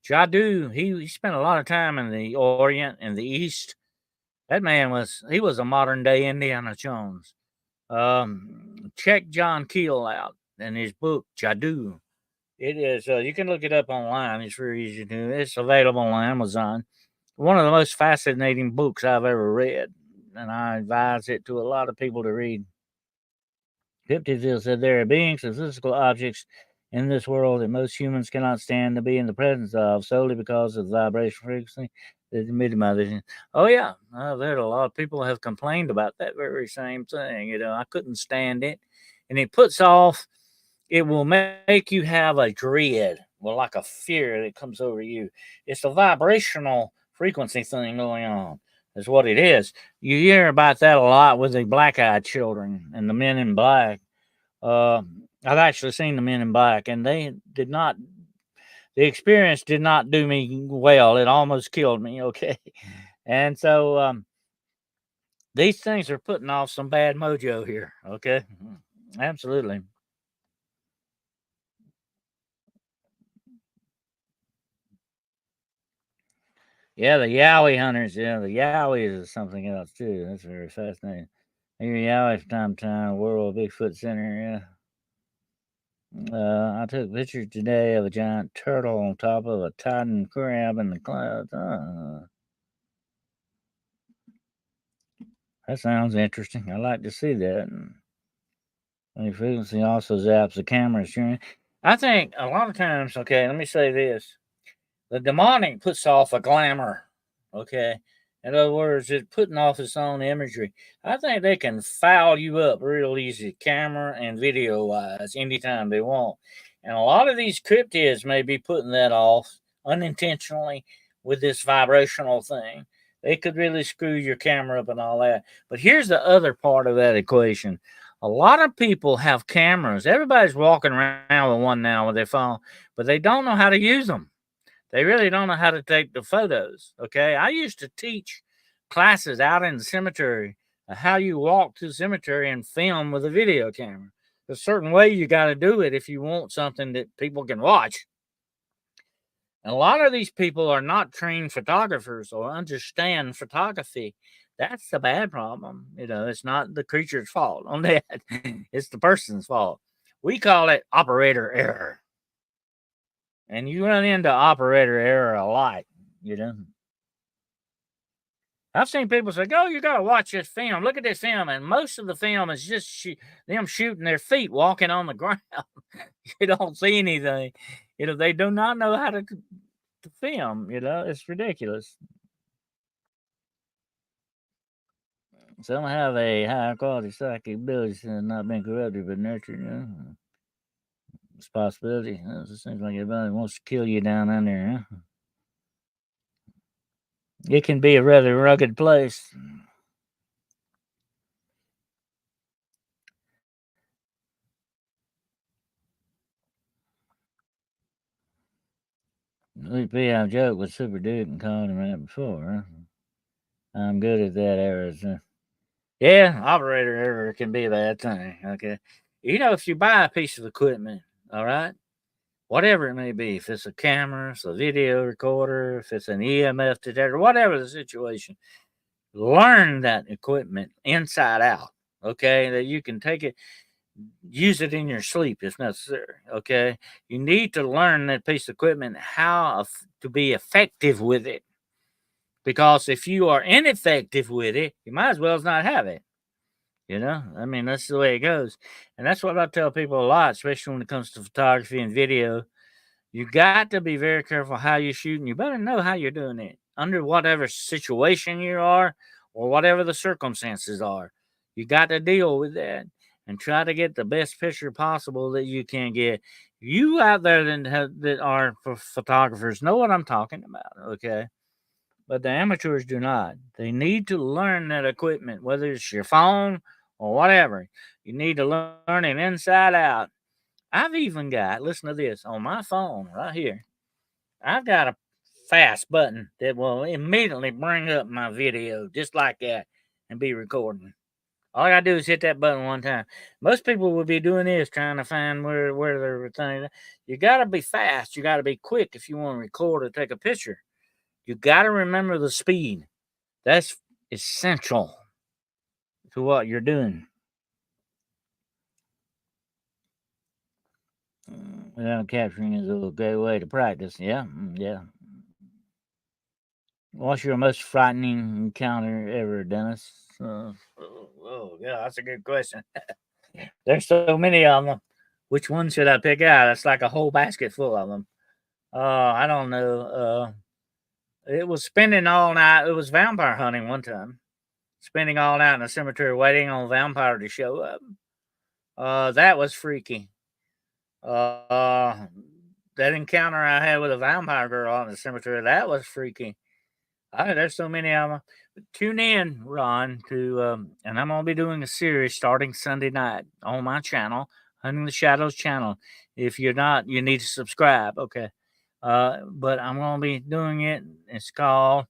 Jadu, he spent a lot of time in the Orient and the East. That man was a modern day Indiana Jones. Check John Keel out and his book, Jadu. It is. You can look it up online. It's very easy to do. It's available on Amazon. One of the most fascinating books I've ever read, and I advise it to a lot of people to read. Cryptids said there are beings and physical objects in this world that most humans cannot stand to be in the presence of solely because of the vibration frequency that's emitted by this. Oh yeah, there are a lot of people have complained about that very same thing. I couldn't stand it, and it puts off. It will make you have a dread, well, like a fear that comes over you. It's a vibrational frequency thing going on. That's what it is. You hear about that a lot with the black-eyed children and the men in black. Uh, I've actually seen the men in black, and they did not. The experience did not do me well. It almost killed me. Okay, and so these things are putting off some bad mojo here. Okay, absolutely. Yeah, the Yowie hunters. Yeah, the Yowies is something else too. That's very fascinating. I hear Yowie from time to time. World Bigfoot Center. Yeah. I took pictures today of a giant turtle on top of a titan crab in the clouds. That sounds interesting. I like to see that. And the frequency also zaps the camera. Sure. I think a lot of times. Okay, let me say this. The demonic puts off a glamour, okay? In other words, it's putting off its own imagery. I think they can foul you up real easy, camera and video wise, anytime they want. And a lot of these cryptids may be putting that off unintentionally with this vibrational thing. They could really screw your camera up and all that. But here's the other part of that equation. A lot of people have cameras. Everybody's walking around with one now with their phone, but they don't know how to use them. They really don't know how to take the photos. Okay. I used to teach classes out in the cemetery how you walk to the cemetery and film with a video camera. There's a certain way you got to do it if you want something that people can watch. And a lot of these people are not trained photographers or understand photography. That's the bad problem. It's not the creature's fault on that. It's the person's fault. We call it operator error. And you run into operator error a lot, you know. I've seen people say, "Oh, you gotta watch this film. Look at this film," and most of the film is just them shooting their feet, walking on the ground. You don't see anything. They do not know how to film. It's ridiculous. Some have a high quality psychic abilities and not been corrupted but nurtured. It's a possibility. It seems like everybody wants to kill you down under. Huh? It can be a rather rugged place. Louis P. I joked with Super Duke and called him that before. Huh? I'm good at that error. Yeah, operator error can be a bad thing. Okay. If you buy a piece of equipment, all right, whatever it may be, if it's a camera, it's a video recorder, if it's an EMF detector, whatever the situation, learn that equipment inside out. Okay. That you can take it, use it in your sleep if necessary. Okay. You need to learn that piece of equipment, how to be effective with it. Because if you are ineffective with it, you might as well as not have it. I mean, that's the way it goes. And that's what I tell people a lot, especially when it comes to photography and video. You got to be very careful how you shoot, and you better know how you're doing it under whatever situation you are or whatever the circumstances are. You got to deal with that and try to get the best picture possible that you can get. You out there that are photographers know what I'm talking about, okay? but the amateurs do not. They need to learn that equipment, whether it's your phone or whatever. You need to learn it inside out. I've even got, listen to this, on my phone right here, I've got a fast button that will immediately bring up my video just like that and be recording. All I gotta do is hit that button one time. Most people would be doing this, trying to find where their thing. You gotta be fast. You gotta be quick if you want to record or take a picture. You gotta remember the speed. That's essential to what you're doing. Without capturing is a great way to practice. Yeah, yeah. What's your most frightening encounter ever, Dennis? Yeah, that's a good question. There's so many of them. Which one should I pick out? It's like a whole basket full of them. I don't know. It was spending all night. It was vampire hunting one time. Spending all night in a cemetery waiting on a vampire to show up. That was freaky. Uh, that encounter I had with a vampire girl in the cemetery, that was freaky. There's so many of them. Tune in, Ron, to and I'm gonna be doing a series starting Sunday night on my channel, Hunting the Shadows channel. If you're not, you need to subscribe. Okay. But I'm gonna be doing it. It's called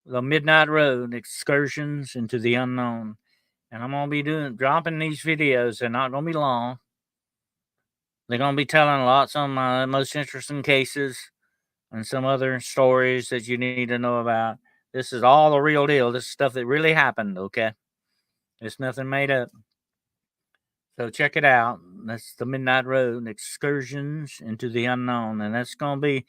The Midnight Road: Excursions into the Unknown. And I'm gonna be dropping these videos. They're not gonna be long. They're gonna be telling lots of my most interesting cases and some other stories that you need to know about. This is all the real deal. This is stuff that really happened, okay? It's nothing made up. So check it out. That's The Midnight Road: Excursions into the Unknown. And that's going to be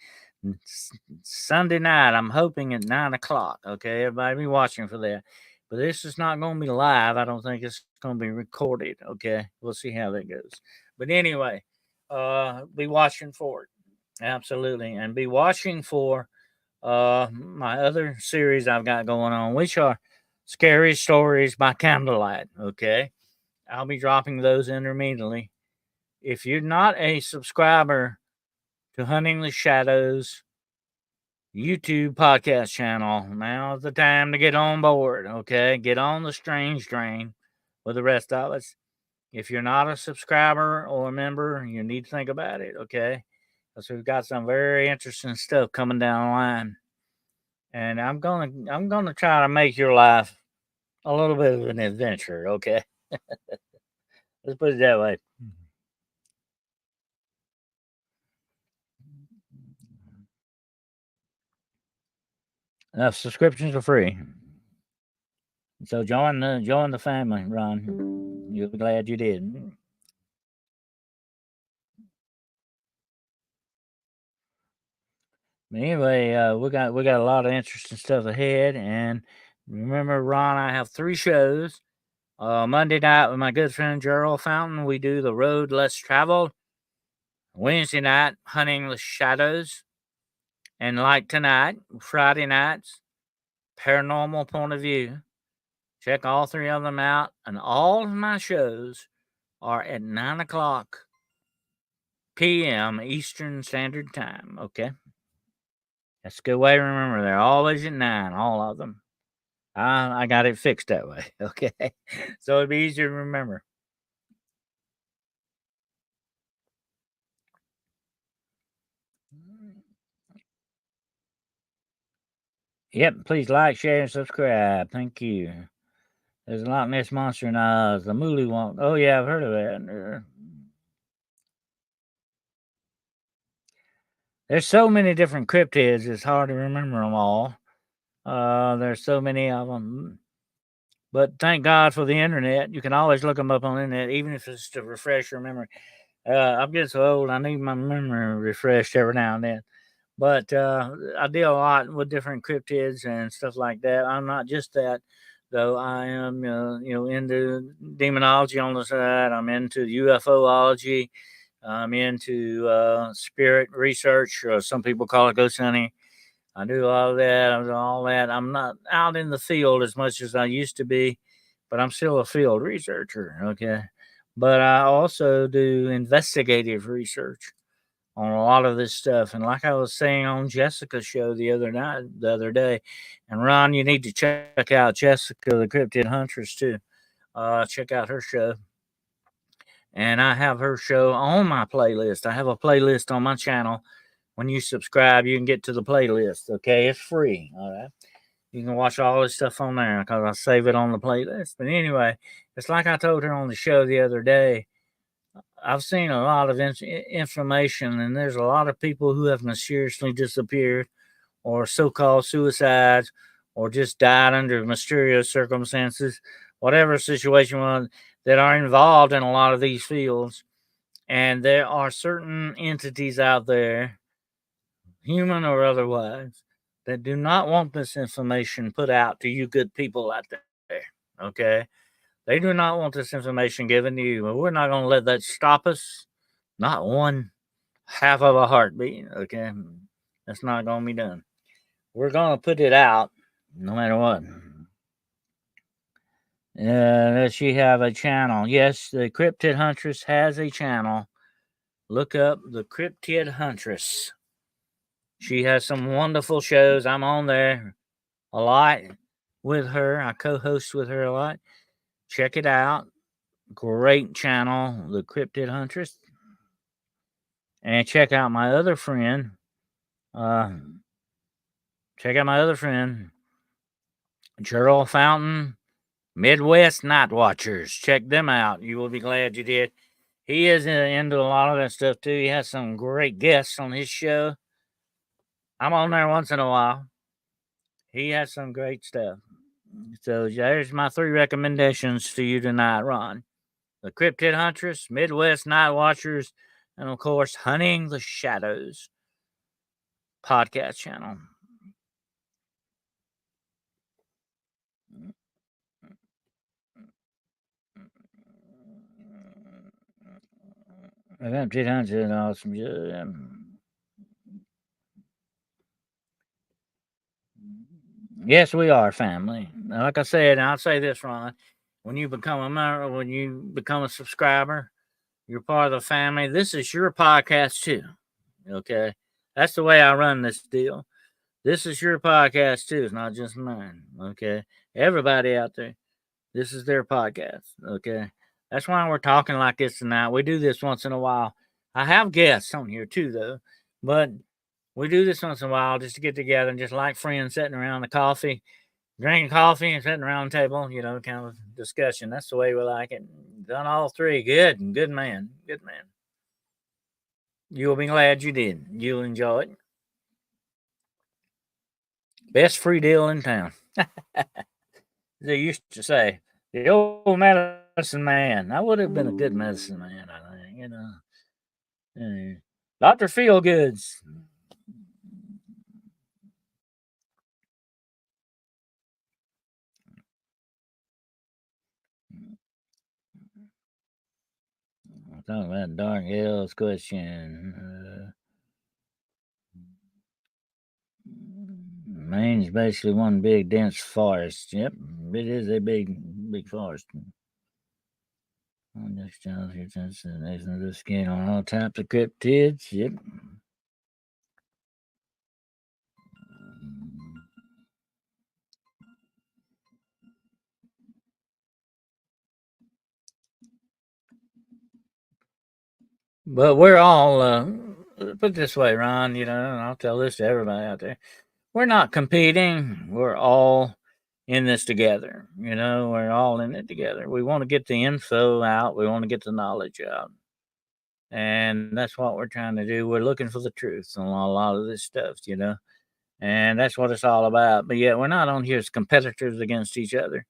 Sunday night. I'm hoping at 9 o'clock, okay? Everybody be watching for that. But this is not going to be live. I don't think it's going to be recorded, okay? We'll see how that goes. But anyway, be watching for it. Absolutely. And be watching for my other series I've got going on, which are Scary Stories by Candlelight. Okay. I'll be dropping those intermittently. If you're not a subscriber to Hunting the Shadows YouTube podcast channel, now's the time to get on board. Okay. Get on the strange train with the rest of us. If you're not a subscriber or a member, you need to think about it. Okay. Because we've got some very interesting stuff coming down the line. And I'm gonna try to make your life a little bit of an adventure, okay? Let's put it that way. Now subscriptions are free. So join the family, Ron. You'll be glad you did. But anyway, we got a lot of interesting stuff ahead, and remember, Ron, I have 3 shows. Monday night with my good friend Gerald Fountain, we do The Road Less Traveled. Wednesday night, Hunting the Shadows. And like tonight, Friday nights, Paranormal Point of View. Check all 3 of them out. And all of my shows are at 9 o'clock p.m. Eastern Standard Time. Okay. That's a good way to remember. They're always at 9, all of them. I got it fixed that way. Okay. So it'd be easier to remember. Yep. Please like, share, and subscribe. Thank you. There's a Loch Ness Monster in Oz. The Mooley Won't. Oh, yeah, I've heard of that. There's so many different cryptids, it's hard to remember them all. There's so many of them. But thank God for the internet. You can always look them up on the internet, even if it's to refresh your memory. I'm getting so old, I need my memory refreshed every now and then. But I deal a lot with different cryptids and stuff like that. I'm not just that, though. I am, into demonology on the side. I'm into UFOlogy. I'm into spirit research, or some people call it ghost hunting. I do all that. I do all that. I'm not out in the field as much as I used to be, but I'm still a field researcher. Okay. But I also do investigative research on a lot of this stuff. And like I was saying on Jessica's show the other day, and Ron, you need to check out Jessica, the Cryptid Huntress, too. Check out her show. And I have her show on my playlist. I have a playlist on my channel. When you subscribe, you can get to the playlist. Okay, it's free. All right, you can watch all this stuff on there because I save it on the playlist. But anyway, it's like I told her on the show the other day. I've seen a lot of information, and there's a lot of people who have mysteriously disappeared, or so-called suicides, or just died under mysterious circumstances, whatever situation was, that are involved in a lot of these fields. And there are certain entities out there, human or otherwise, that do not want this information put out to you good people out there. Okay? They do not want this information given to you. But we're not going to let that stop us. Not one half of a heartbeat. Okay? That's not going to be done. We're going to put it out no matter what. Does she have a channel? Yes, the Cryptid Huntress has a channel. Look up the Cryptid Huntress. She has some wonderful shows. I'm on there a lot with her. I co-host with her a lot. Check it out. Great channel, the Cryptid Huntress. And check out my other friend. Uh, check out my other friend, Gerald Fountain, Midwest Night Watchers. Check them out. You will be glad you did. He is into a lot of that stuff too. He has some great guests on his show. I'm on there once in a while. He has some great stuff. So there's my 3 recommendations to you tonight, Ron. The Cryptid Huntress, Midwest Night Watchers, and of course, Hunting the Shadows podcast channel. Cryptid Huntress, awesome. Yes, we are family. Now, like I said, and I'll say this, Ron. When you become a member, when you become a subscriber, you're part of the family. This is your podcast too. Okay, that's the way I run this deal. This is your podcast too. It's not just mine. Okay, everybody out there, this is their podcast. Okay, that's why we're talking like this tonight. We do this once in a while. I have guests on here too, though, but we do this once in a while just to get together and just like friends sitting around the coffee, drinking coffee and sitting around the table, kind of discussion. That's the way we like it. Done all 3. Good. Good man. Good man. You'll be glad you did. You'll enjoy it. Best free deal in town. They used to say, the old medicine man. I would have been a good medicine man, I think. Dr. Feelgoods. I'm talking about Dark Hills question. Maine's basically one big dense forest. Yep, it is a big forest. Next challenge your destination of the skin on all types of cryptids. Yep. But we're all put it this way, Ron. And I'll tell this to everybody out there. We're not competing. We're all in this together. We're all in it together. We want to get the info out. We want to get the knowledge out. And that's what we're trying to do. We're looking for the truth on a lot of this stuff. And that's what it's all about. But yeah, we're not on here as competitors against each other.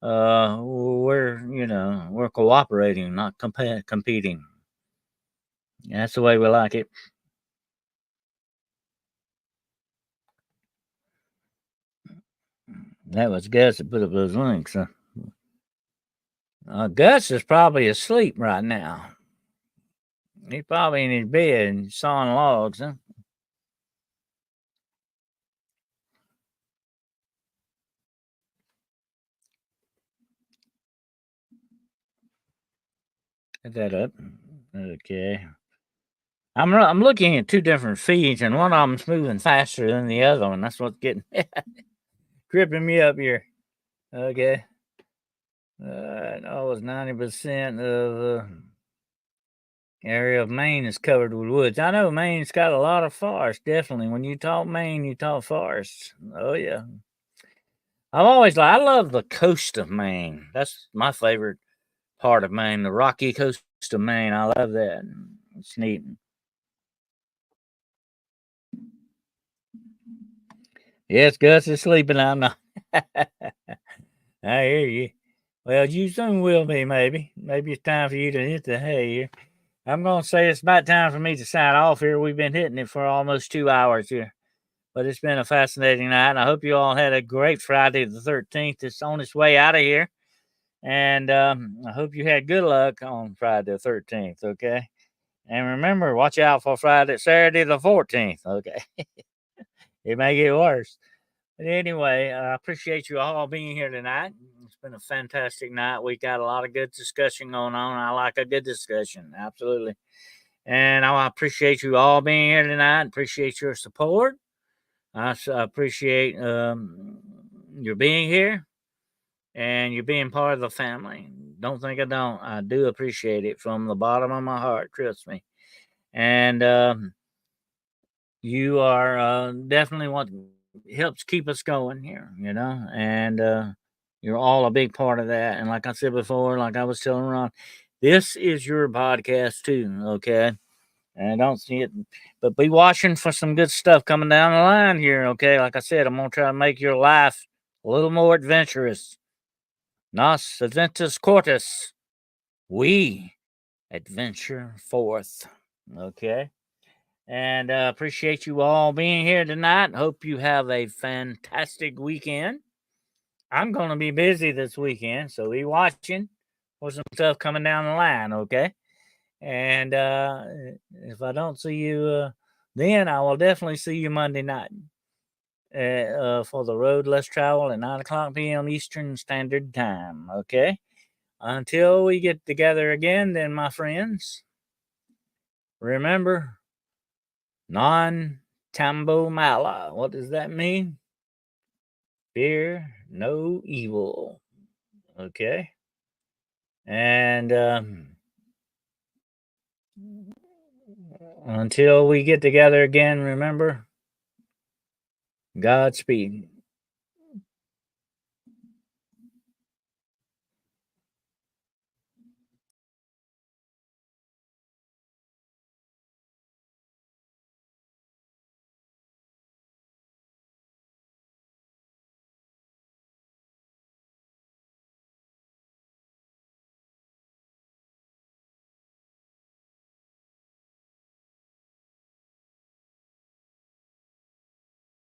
We're cooperating, not competing. That's the way we like it. That was Gus that put up those links. Gus is probably asleep right now. He's probably in his bed sawing logs, huh? Put that up. Okay. I'm looking at two different feeds, and one of them's moving faster than the other one. That's what's getting tripping me up here. Okay. Almost 90% of the area of Maine is covered with woods. I know Maine's got a lot of forests, definitely. When you talk Maine, you talk forests. Oh, yeah. I love the coast of Maine. That's my favorite part of Maine, the rocky coast of Maine. I love that. It's neat. Yes, Gus is sleeping. I'm not. I hear you. Well, you soon will be, maybe. Maybe it's time for you to hit the hay here. I'm going to say it's about time for me to sign off here. We've been hitting it for almost 2 hours here. But it's been a fascinating night. And I hope you all had a great Friday the 13th. It's on its way out of here. And I hope you had good luck on Friday the 13th, okay? And remember, watch out for Saturday the 14th, okay? It may get worse. But anyway, I appreciate you all being here tonight. It's been a fantastic night. We got a lot of good discussion going on. I like a good discussion, absolutely. And I appreciate you all being here tonight. Appreciate your support. I appreciate your being here and you being part of the family. Don't think I don't. I do appreciate it from the bottom of my heart. Trust me. And you are definitely what helps keep us going here, and you're all a big part of that. And like I said before, like I was telling Ron, this is your podcast too, okay? And I don't see it, but be watching for some good stuff coming down the line here, okay? Like I said, I'm gonna try to make your life a little more adventurous. Nos adventus cortus. We adventure forth. Okay. And appreciate you all being here tonight. Hope you have a fantastic weekend. I'm going to be busy this weekend, so be watching for some stuff coming down the line, okay? And if I don't see you then, I will definitely see you Monday night for the Road Less Travel at 9 o'clock p.m. Eastern Standard Time, okay? Until we get together again, then, my friends, remember, non tambo mala. What does that mean? Fear no evil. Okay. And until we get together again, remember, Godspeed.